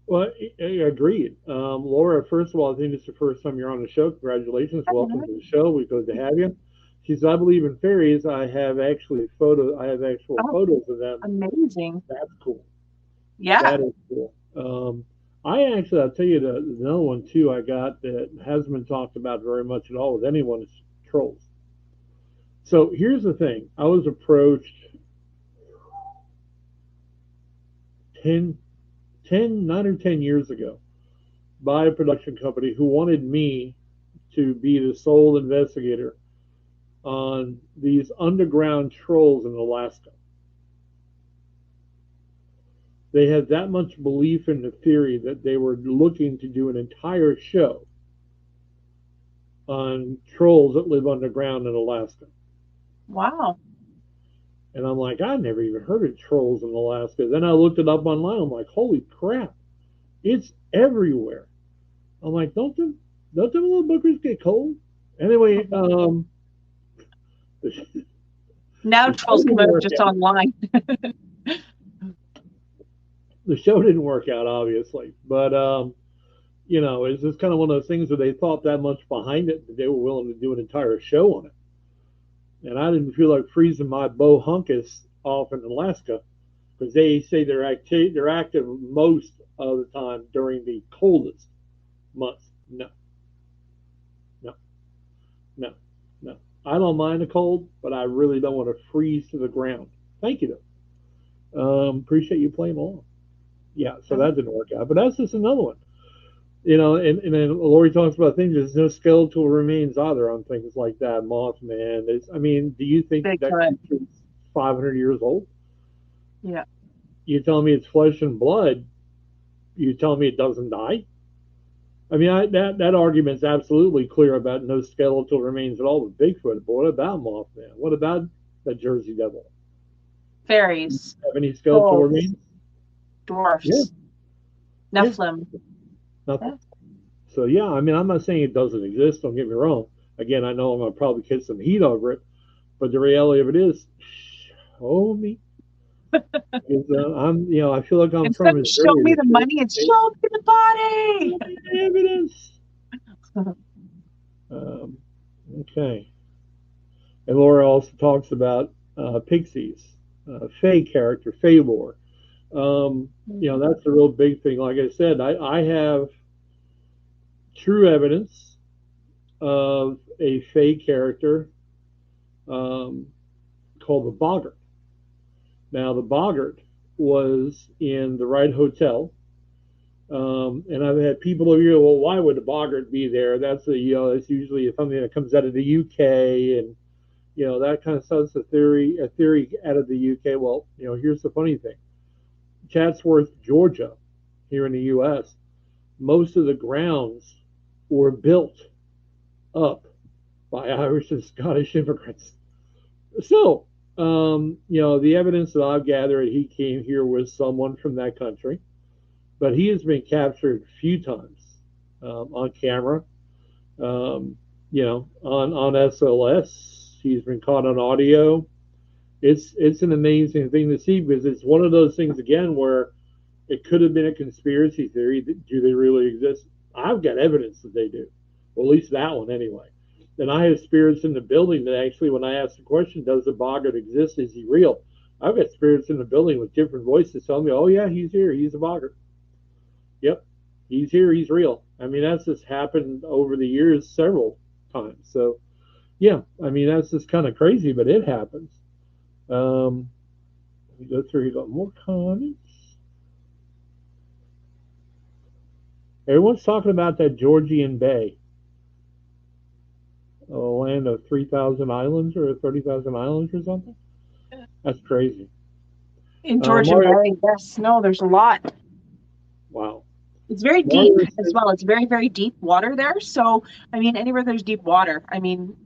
Well, I agree. Laura, first of all, I think it's the first time you're on the show. Congratulations. Welcome to the show. We're glad to have you. She said, I believe in fairies. I have actual Oh, photos of them. amazing. That's cool. Yeah. That is cool. I'll tell you another one too I got that hasn't been talked about very much at all with anyone is trolls. So here's the thing. I was approached 10, 9 or 10 years ago by a production company who wanted me to be the sole investigator on these underground trolls in Alaska. They had that much belief in the theory that they were looking to do an entire show on trolls that live underground in Alaska. Wow. And I'm like, I never even heard of trolls in Alaska. Then I looked it up online. I'm like, holy crap, it's everywhere. I'm like, don't them little bookers get cold? Anyway, Now the show trolls come didn't out work just out. online. The show didn't work out, obviously, but it's just kind of one of those things where they thought that much behind it that they were willing to do an entire show on it. And I didn't feel like freezing my bohunkus off in Alaska because they say they're active most of the time during the coldest months. No, no, no, no. I don't mind the cold, but I really don't want to freeze to the ground. Thank you, though. Appreciate you playing along. Yeah, so that didn't work out, but that's just another one. And then Lori talks about things. There's no skeletal remains either on things like that. Mothman. Do you think that Bigfoot. creature's 500 years old? Yeah. You telling me it's flesh and blood? You telling me it doesn't die? That argument's absolutely clear about no skeletal remains at all with Bigfoot. But what about Mothman? What about the Jersey Devil? Fairies. Have any skeletal Trolls. remains? Dwarfs. Yeah. Nephilim. Nothing. Yeah. So yeah, I'm not saying it doesn't exist. Don't get me wrong. Again, I know I'm gonna probably get some heat over it, but the reality of it is, show me. I feel like I'm Instead from of show me the money, it's show me the body. evidence. Okay. And Laura also talks about pixies, Fae character, Fae lore. That's a real big thing. Like I said, I have true evidence of a Fae character called the Boggart. Now, the Boggart was in the right hotel, and I've had people over here. Well, why would the Boggart be there? That's that's usually something that comes out of the UK, and that kind of stuff. A theory out of the UK. Well, here's the funny thing: Chatsworth, Georgia, here in the U.S., most of the grounds were built up by Irish and Scottish immigrants. So, the evidence that I've gathered, he came here with someone from that country, but he has been captured a few times on camera, on SLS. He's been caught on audio. It's an amazing thing to see because it's one of those things again where it could have been a conspiracy theory. Do they really exist? I've got evidence that they do. Well, at least that one anyway. Then I have spirits in the building that actually, when I ask the question, does the Boggart exist? Is he real? I've got spirits in the building with different voices telling me, oh yeah, he's here. He's a Boggart. Yep, he's here. He's real. That's just happened over the years several times. So yeah, that's just kind of crazy, but it happens. Let me go through. You got more comments. Everyone's talking about that Georgian Bay, a land of 3,000 islands or 30,000 islands or something. That's crazy. In Georgia Bay, yes. No, there's a lot. Wow. It's very deep as well. It's very, very deep water there. So, anywhere there's deep water, what are you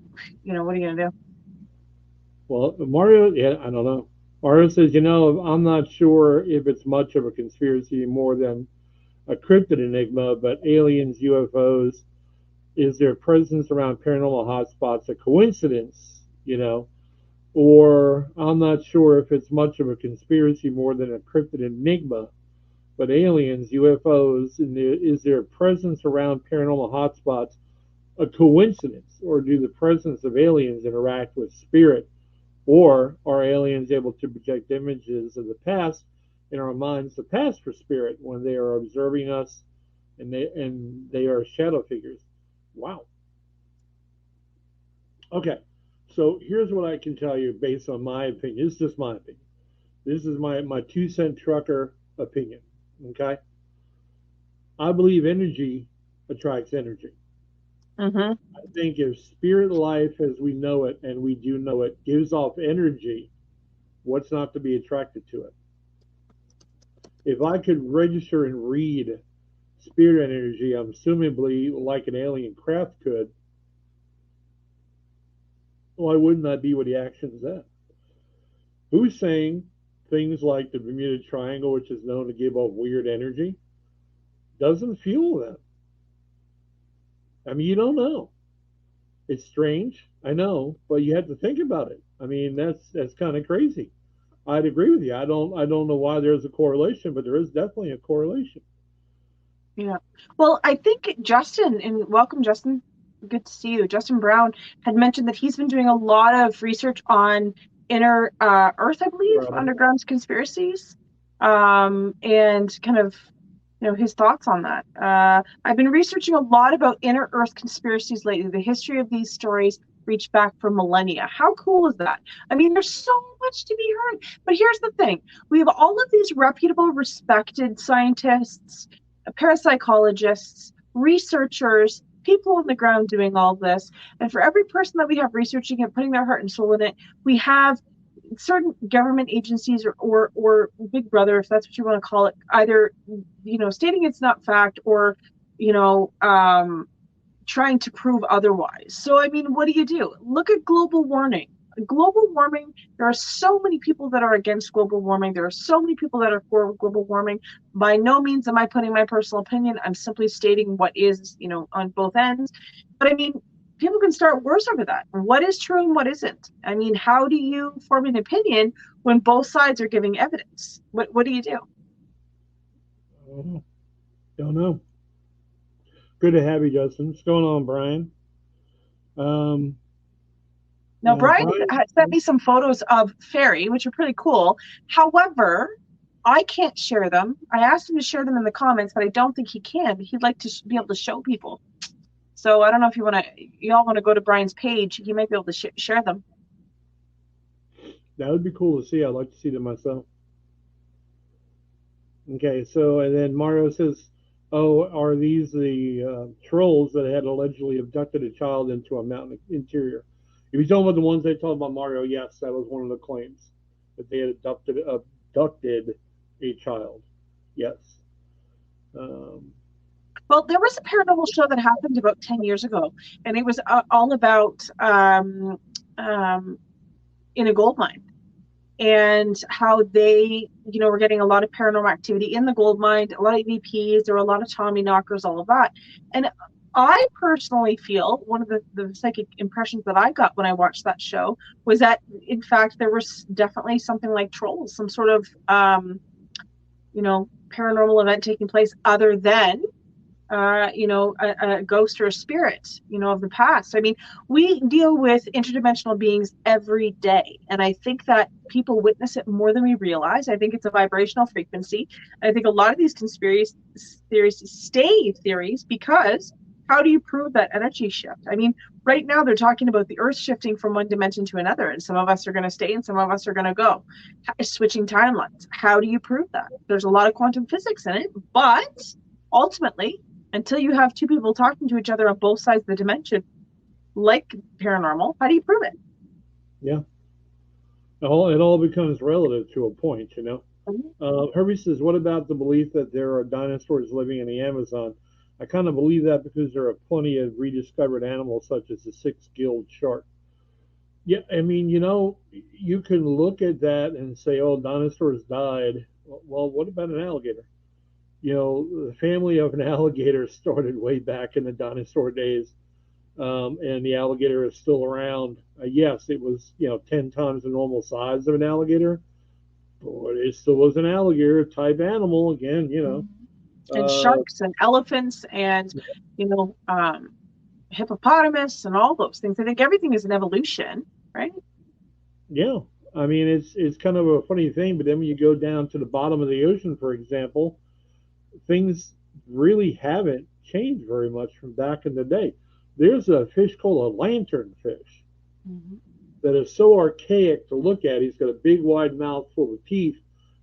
going to do? Well, Mario, yeah, I don't know. Mario says, I'm not sure if it's much of a conspiracy more than a cryptid enigma, but aliens, UFOs, is their presence around paranormal hotspots a coincidence, or I'm not sure if it's much of a conspiracy more than a cryptid enigma, but aliens, UFOs, is their presence around paranormal hotspots a coincidence, or do the presence of aliens interact with spirit, or are aliens able to project images of the past in our minds, the past for spirit when they are observing us, and they are shadow figures? Wow. Okay, so here's what I can tell you based on my opinion. It's just my opinion. This is my 2 cent trucker opinion. Okay, I believe energy attracts energy. Mm-hmm. I think if spirit life as we know it, and we do know it, gives off energy, what's not to be attracted to it? If I could register and read spirit energy, I'm assumably like an alien craft could, why wouldn't that be what the action is at? Who's saying things like the Bermuda Triangle, which is known to give off weird energy, doesn't fuel that? I mean, you don't know. It's strange, I know, but you have to think about it. I mean, that's kind of crazy. I'd agree with you. I don't know why there's a correlation, but there is definitely a correlation. Yeah. Well, I think Justin, and welcome, Justin. Good to see you. Justin Brown had mentioned that he's been doing a lot of research on inner Earth, I believe, Right. underground conspiracies, and kind of, his thoughts on that. I've been researching a lot about inner Earth conspiracies lately. The history of these stories reach back for millennia. How cool is that? I mean, there's so much to be heard. But here's the thing: we have all of these reputable, respected scientists, parapsychologists, researchers, people on the ground doing all this. And for every person that we have researching it, putting their heart and soul in it, we have certain government agencies or Big Brother, if that's what you want to call it, either stating it's not fact, or trying to prove otherwise. So I mean, what do? Look at global warming. Global warming, there are so many people that are against global warming. There are so many people that are for global warming. By no means am I putting my personal opinion. I'm simply stating what is, on both ends. But I mean, people can start wars over that. What is true and what isn't? I mean, how do you form an opinion when both sides are giving evidence? What do you do? Don't know. Good to have you, Justin. What's going on, Brian? Um, Now, Brian Brian, sent me some photos of Fairy, which are pretty cool. However, I can't share them. I asked him to share them in the comments, but I don't think he can. He'd like to be able to show people. So I don't know if y'all want to go to Brian's page. He might be able to share them. that would be cool to see. I'd like to see them myself. Okay, so and then Mario says, "Oh, are these the trolls that had allegedly abducted a child into a mountain interior?" If you're talking about the ones they talked about, Mario, yes, that was one of the claims that they had abducted a child. Yes. Um, Well, there was a paranormal show that happened about 10 years ago, and it was all about in a gold mine, and how they, were getting a lot of paranormal activity in the gold mine, a lot of EVPs, there were a lot of Tommy knockers, all of that. And I personally feel one of the psychic impressions that I got when I watched that show was that, in fact, there was definitely something like trolls, some sort of, paranormal event taking place other than a ghost or a spirit, of the past. I mean, we deal with interdimensional beings every day. And I think that people witness it more than we realize. I think it's a vibrational frequency. I think a lot of these conspiracy theories stay theories because how do you prove that energy shift? I mean, right now they're talking about the earth shifting from one dimension to another, and some of us are going to stay and some of us are going to go. Switching timelines. How do you prove that? There's a lot of quantum physics in it, but ultimately, until you have two people talking to each other on both sides of the dimension, like paranormal, how do you prove it? yeah, it all becomes relative to a point. Herbie says, "What about the belief that there are dinosaurs living in the Amazon?" I kind of believe that because there are plenty of rediscovered animals such as the six-gilled shark. Yeah, I mean, you can look at that and say, "Oh, dinosaurs died." Well, what about an alligator? The family of an alligator started way back in the dinosaur days, and the alligator is still around. Yes, it was 10 times the normal size of an alligator, but it still was an alligator type animal. Again, And sharks and elephants and hippopotamus and all those things. I think everything is an evolution, right? Yeah. I mean, it's kind of a funny thing, but then when you go down to the bottom of the ocean, for example, things really haven't changed very much from back in the day. There's a fish called a lanternfish Mm-hmm. that is so archaic to look at. He's got a big, wide mouth full of teeth,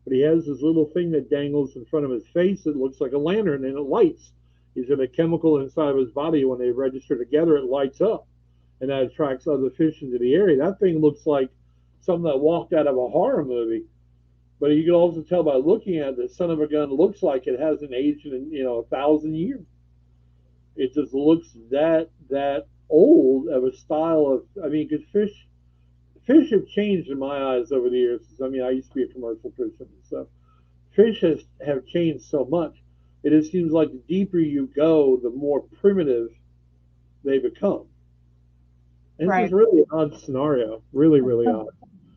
but he has this little thing that dangles in front of his face that looks like a lantern and it lights. He's got a chemical inside of his body. When they register together, it lights up and that attracts other fish into the area. That thing looks like something that walked out of a horror movie. But you can also tell by looking at it, the son of a gun looks like it hasn't aged in 1,000 years. It just looks that old of a style of. I mean, because fish have changed in my eyes over the years. I mean, I used to be a commercial fisherman, so have changed so much. It just seems like the deeper you go, the more primitive they become. And this Right. is really an odd scenario. Really, really odd.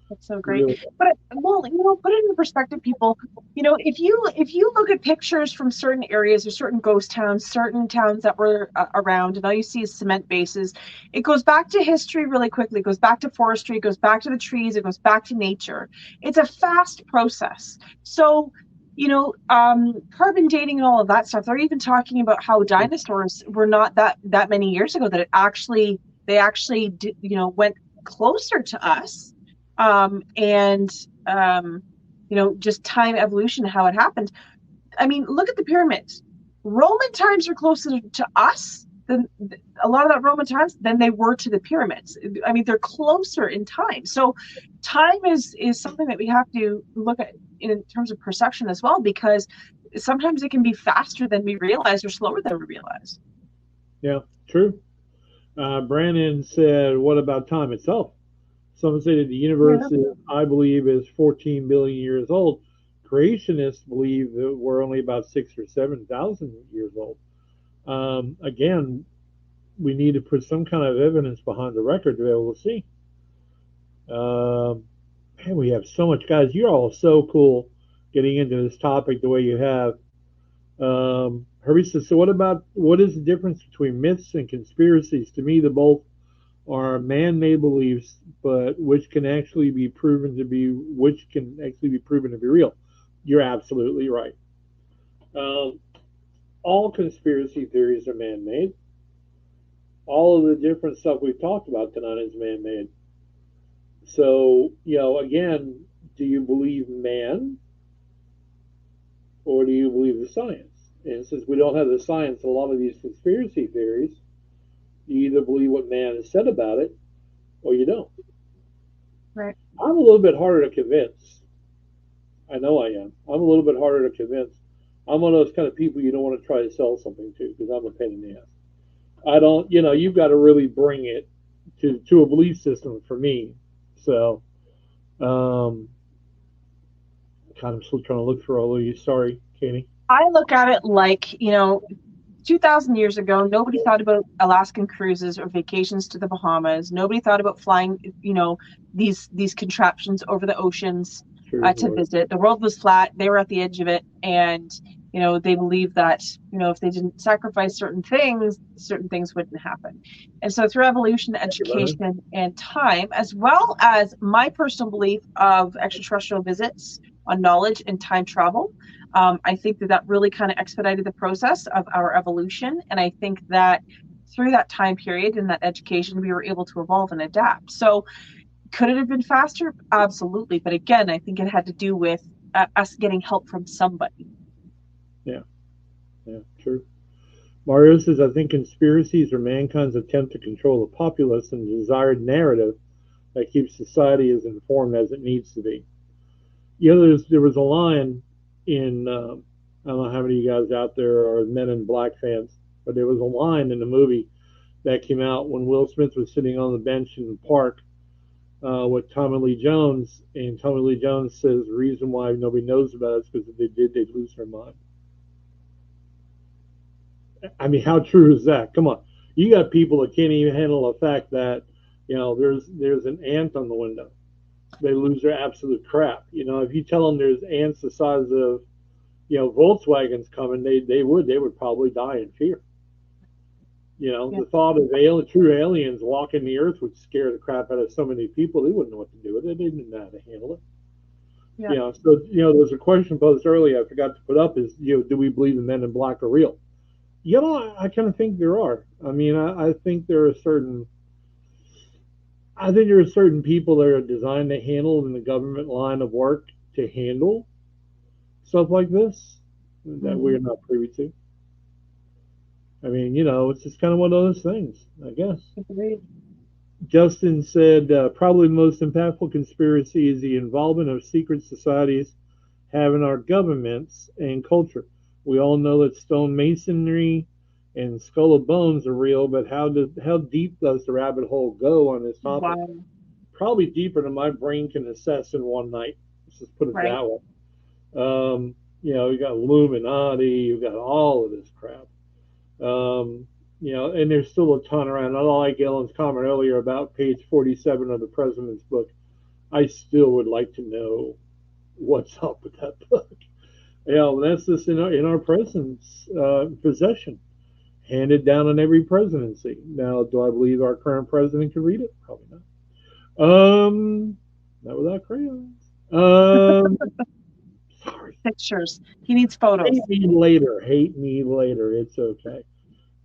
That's so great. Really. But well, put it into perspective, people. If you look at pictures from certain areas or certain ghost towns, certain towns that were around, and all you see is cement bases, it goes back to history really quickly. It goes back to forestry. It goes back to the trees. It goes back to nature. It's a fast process. So, carbon dating and all of that stuff. They're even talking about how dinosaurs were not that many years ago. That they actually went closer to us and just time evolution, how it happened. I mean, look at the pyramids. Roman times are closer to us than a lot of that Roman times than they were to the pyramids. I mean, they're closer in time. So time is something that we have to look at in terms of perception as well, because sometimes it can be faster than we realize or slower than we realize. Yeah, true. Brandon said, "What about time itself?" Some say that the universe, I believe, is 14 billion years old. Creationists believe that we're only about 6,000 or 7,000 years old. Again, we need to put some kind of evidence behind the record to be able to see. Man, we have so much, guys. You're all so cool getting into this topic the way you have. Herbie says, "So what is the difference between myths and conspiracies? To me, the both are man-made beliefs, but which can actually be proven to be real." You're absolutely right. All conspiracy theories are man-made. All of the different stuff we've talked about tonight is man-made. So, again, do you believe man or do you believe the science? And since we don't have the science in a lot of these conspiracy theories, you either believe what man has said about it or you don't. Right. I'm a little bit harder to convince. I know I am. I'm a little bit harder to convince. I'm one of those kind of people you don't want to try to sell something to because I'm a pain in the ass. I don't, you've got to really bring it to a belief system for me. So, I'm still trying to look for all of you. Sorry, Katie. I look at it like, 2,000 years ago, nobody thought about Alaskan cruises or vacations to the Bahamas. Nobody thought about flying, these contraptions over the oceans to visit. The world was flat. They were at the edge of it. And, they believed that, if they didn't sacrifice certain things wouldn't happen. And so through evolution, education, and time, as well as my personal belief of extraterrestrial visits on knowledge and time travel, I think that really kind of expedited the process of our evolution. And I think that through that time period and that education, we were able to evolve and adapt. So could it have been faster? Absolutely. But again, I think it had to do with us getting help from somebody. Yeah, true. Mario says, "I think conspiracies are mankind's attempt to control the populace and the desired narrative that keeps society as informed as it needs to be." There was a line in, I don't know how many of you guys out there are Men in Black fans, but there was a line in the movie that came out when Will Smith was sitting on the bench in the park with Tommy Lee Jones, and Tommy Lee Jones says the reason why nobody knows about it is because if they did, they'd lose their mind. I mean, how true is that? Come on. You got people that can't even handle the fact that, there's an ant on the window. They lose their absolute crap. If you tell them there's ants the size of, Volkswagens coming, they would probably die in fear. You know, Yeah. the thought of true aliens walking the earth would scare the crap out of so many people. They wouldn't know what to do with it. They didn't know how to handle it. Yeah. You know, so there's a question posed earlier I forgot to put up is do we believe the Men in Black are real? I kind of think there are. I mean, I think there are certain. I think there are certain people that are designed to handle in the government line of work to handle stuff like this that we're not privy to. I mean, it's just kind of one of those things, I guess. Agreed. Justin said probably the most impactful conspiracy is the involvement of secret societies having our governments and culture. We all know that stonemasonry and skull of bones are real, but how deep does the rabbit hole go on this topic? Wow. Probably deeper than my brain can assess in one night. Let's just put it Right. that way. You got Illuminati, you got all of this crap. And there's still a ton around. I like Ellen's comment earlier about page 47 of the president's book. I still would like to know what's up with that book. That's just in our president's possession, handed down on every presidency. Now, do I believe our current president can read it? Probably not. Not without crayons. Sorry. Pictures. He needs photos. Hate me later. It's okay.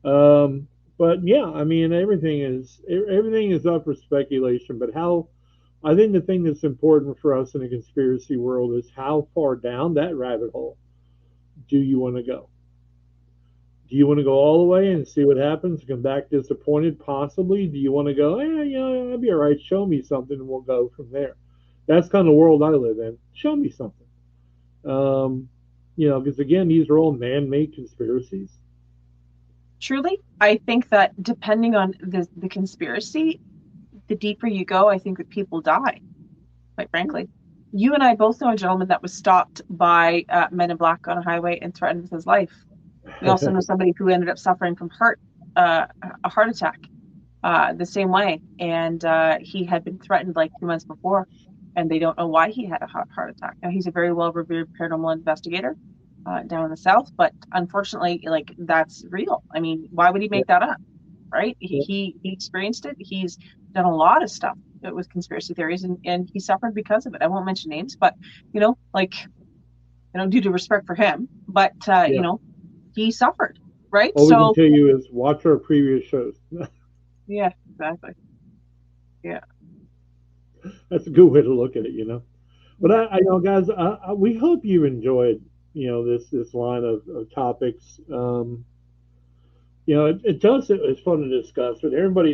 But yeah, I mean, everything is up for speculation. But I think the thing that's important for us in the conspiracy world is how far down that rabbit hole do you want to go? Do you want to go all the way and see what happens? Come back disappointed, possibly? Do you want to go, I'll be all right. Show me something, and we'll go from there. That's kind of the world I live in. Show me something. Because again, these are all man-made conspiracies. Truly, I think that depending on the conspiracy, the deeper you go, I think that people die. Quite frankly, you and I both know a gentleman that was stopped by men in black on a highway and threatened with his life. We also know somebody who ended up suffering from a heart attack the same way, and he had been threatened like 2 months before, and they don't know why he had a heart attack. Now, he's a very well-revered paranormal investigator down in the South, but unfortunately, like, that's real. I mean, why would he make that up, right? He experienced it. He's done a lot of stuff with conspiracy theories, and he suffered because of it. I won't mention names, but due to respect for him, but he suffered, right? All we can tell you is watch our previous shows. Yeah, exactly. Yeah. That's a good way to look at it, But I guys, we hope you enjoyed, this line of topics. It's fun to discuss, but everybody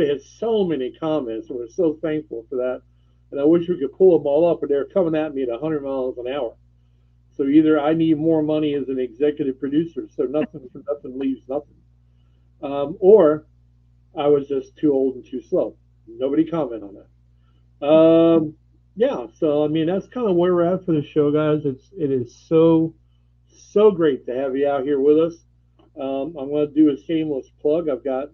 has so many comments, and we're so thankful for that. And I wish we could pull them all up, but they're coming at me at 100 miles an hour. So either I need more money as an executive producer, so nothing leaves nothing, or I was just too old and too slow. Nobody comment on that. Yeah, so I mean that's kind of where we're at for the show, guys. It is so great to have you out here with us. I'm going to do a shameless plug. I've got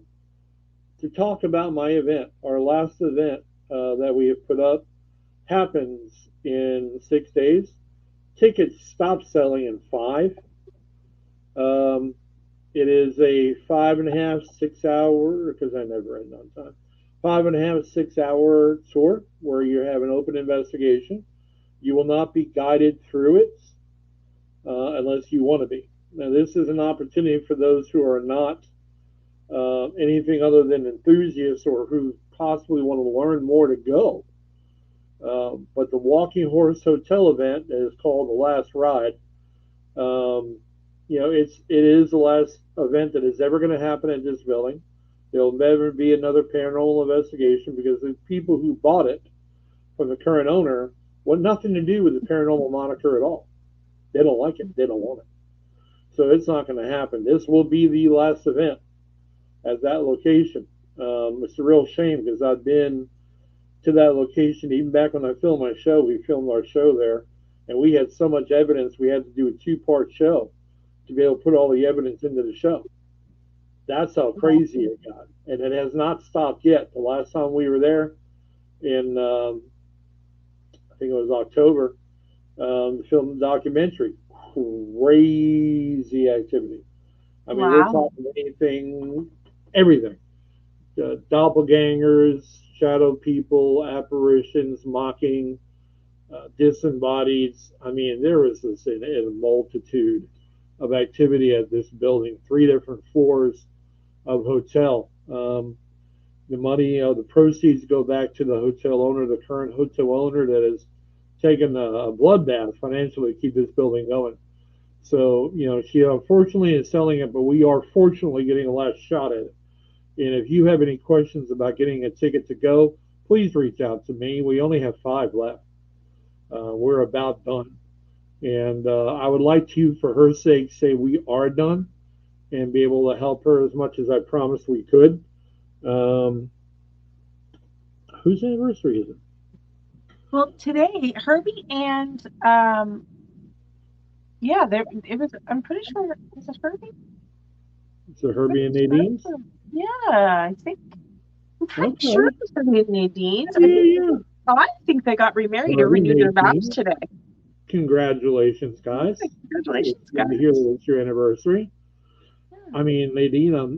to talk about my event. Our last event that we have put up happens in 6 days. Tickets stop selling in 5. It is a 5.5, 6 hour, because I never end on time, 5.5, 6 hour tour where you have an open investigation. You will not be guided through it unless you want to be. Now, this is an opportunity for those who are not anything other than enthusiasts or who possibly want to learn more to go. But the Walking Horse Hotel event is called The Last Ride. It is the last event that is ever going to happen at this building. There'll never be another paranormal investigation because the people who bought it from the current owner want nothing to do with the paranormal moniker at all. They don't like it. They don't want it. So it's not going to happen. This will be the last event at that location. It's a real shame because I've been to that location even back when I filmed my show. We filmed our show there, and we had so much evidence we had to do a 2-part show to be able to put all the evidence into the show. That's how crazy it got, and it has not stopped yet. The last time we were there in I think it was October, to film the documentary. Crazy activity. I mean, we're talking anything everything. Doppelgangers, shadow people, apparitions, mocking, disembodied. I mean, there was this a multitude of activity at this building, 3 different floors of hotel. The money, the proceeds go back to the hotel owner, the current hotel owner that has taken a bloodbath financially to keep this building going. So, she unfortunately is selling it, but we are fortunately getting a last shot at it. And if you have any questions about getting a ticket to go, please reach out to me. We only have 5 left. We're about done. And I would like to, for her sake, say we are done and be able to help her as much as I promised we could. Whose anniversary is it? Well, today, Herbie and yeah, it was. I'm pretty sure was it Herbie? It's a Herbie and Nadine's. Yeah, I think. I'm pretty sure it was Herbie and Nadine's. Yeah. I think they got remarried or renewed their vows today. Congratulations, guys! Congratulations, guys! Good to hear that it's your anniversary. Yeah. I mean, Nadine, I'm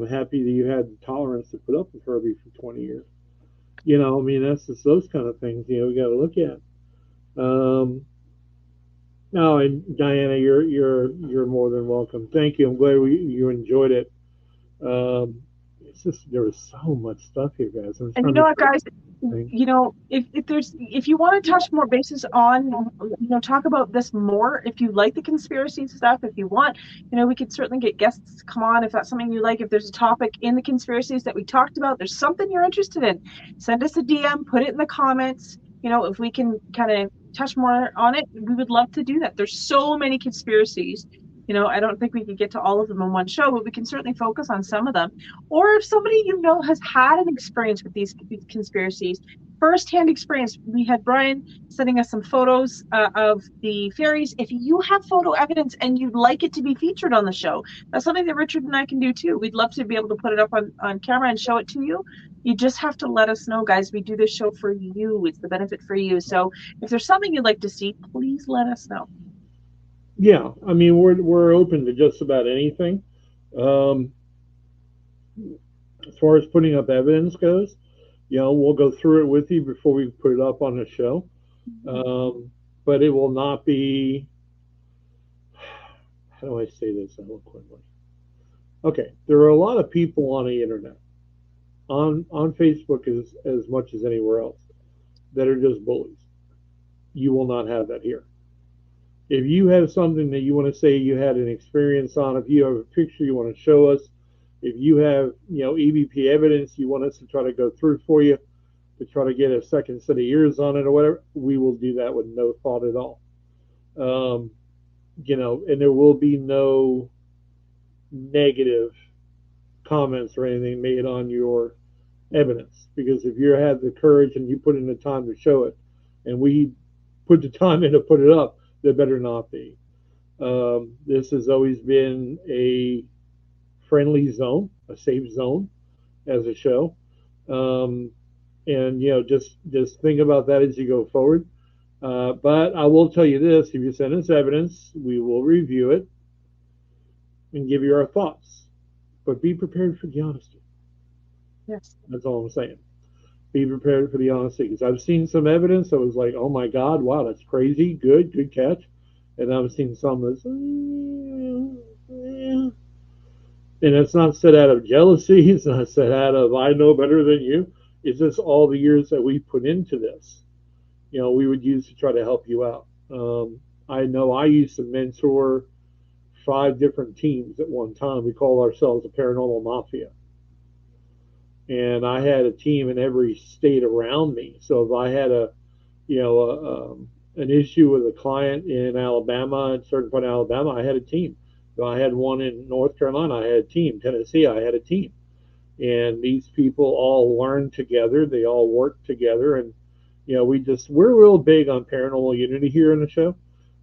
happy that you had the tolerance to put up with Herbie for 20 years. I mean, that's just those kind of things, we got to look at. No, and Diana, you're more than welcome. Thank you. I'm glad you enjoyed it. It's just there was so much stuff here, guys. And you know what, guys? If you want to touch more bases on, talk about this more. If you like the conspiracy stuff, if you want, we could certainly get guests to come on if that's something you like. If there's a topic in the conspiracies that we talked about, there's something you're interested in, send us a DM, put it in the comments. If we can kind of touch more on it, we would love to do that. There's so many conspiracies. I don't think we could get to all of them in one show, but we can certainly focus on some of them. Or if somebody has had an experience with these conspiracies, first-hand experience. We had Brian sending us some photos of the fairies. If you have photo evidence and you'd like it to be featured on the show, that's something that Richard and I can do too. We'd love to be able to put it up on camera and show it to you. You just have to let us know, guys. We do this show for you. It's the benefit for you. So if there's something you'd like to see, please let us know. Yeah, I mean, we're open to just about anything. As far as putting up evidence goes, we'll go through it with you before we put it up on the show. But it will not be, how do I say this eloquently? Okay, there are a lot of people on the internet, on Facebook as much as anywhere else, that are just bullies. You will not have that here. If you have something that you want to say you had an experience on, if you have a picture you want to show us, if you have, EVP evidence you want us to try to go through for you, to try to get a second set of ears on it or whatever, we will do that with no thought at all. And there will be no negative comments or anything made on your evidence, because if you have the courage and you put in the time to show it, and we put the time in to put it up, there better not be. This has always been a friendly zone, a safe zone as a show. And, just think about that as you go forward. But I will tell you this, if you send us evidence, we will review it and give you our thoughts. But be prepared for the honesty. Yes. That's all I'm saying. Be prepared for the honesty, because I've seen some evidence that was like, oh my God, wow, that's crazy, good catch. And I've seen some that's, and it's not said out of jealousy, it's not said out of I know better than you. It's just all the years that we put into this, we would use to try to help you out. I know I used to mentor 5 different teams at one time. We called ourselves the Paranormal Mafia. And I had a team in every state around me. So if I had an issue with a client in Alabama, at a certain point in Alabama, I had a team. So I had one in North Carolina, I had a team. Tennessee, I had a team. And these people all learned together. They all worked together. And, we're real big on paranormal unity here in the show.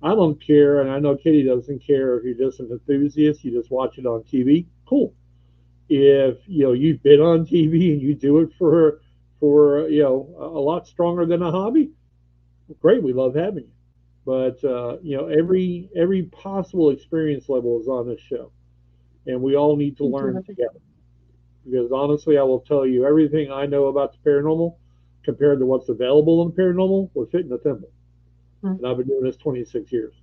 I don't care, and I know Kitty doesn't care if you're just an enthusiast, you just watch it on TV. Cool. If you've been on TV and you do it for a lot stronger than a hobby, great, we love having you. But every possible experience level is on this show, and we all need to learn together. because honestly, I will tell you everything I know about the paranormal compared to what's available in the paranormal would fit in the temple. And I've been doing this 26 years.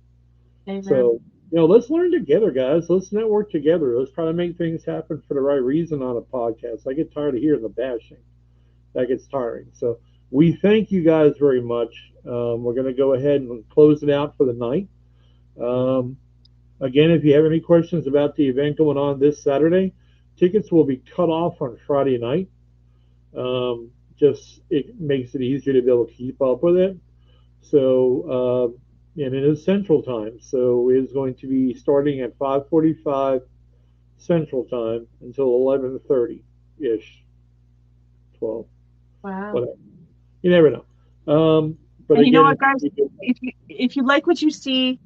Amen. So, let's learn together, guys. Let's network together. Let's try to make things happen for the right reason on a podcast. I get tired of hearing the bashing. That gets tiring. So we thank you guys very much. We're going to go ahead and close it out for the night. Again, if you have any questions about the event going on this Saturday, tickets will be cut off on Friday night. Just it makes it easier to be able to keep up with it. So, and it is Central Time, so it is going to be starting at 5:45 Central Time until 11:30 ish, 12. Wow. Whatever. You never know. But and you again, know what, guys? If you like what you see,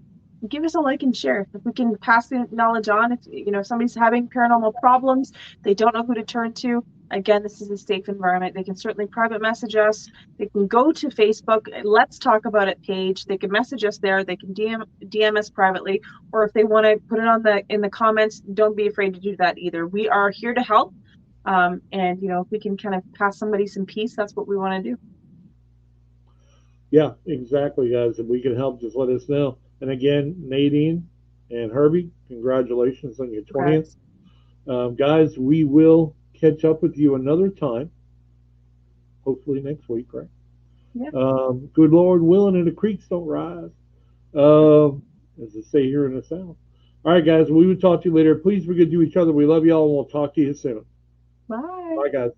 give us a like and share. If we can pass the knowledge on, if somebody's having paranormal problems, they don't know who to turn to. Again, this is a safe environment. They can certainly private message us. They can go to Facebook, Let's Talk About It page. They can message us there. They can DM us privately, or if they want to put it in the comments, don't be afraid to do that either. We are here to help, and if we can kind of pass somebody some peace, that's what we want to do. Yeah, exactly, guys. If we can help, just let us know. And again, Nadine and Herbie, congratulations on your 20th. Guys, we will catch up with you another time. Hopefully next week, right? Yeah. Good Lord willing, and the creeks don't rise. As they say here in the South. All right, guys, we will talk to you later. Please be good to each other. We love y'all, and we'll talk to you soon. Bye. Bye, guys.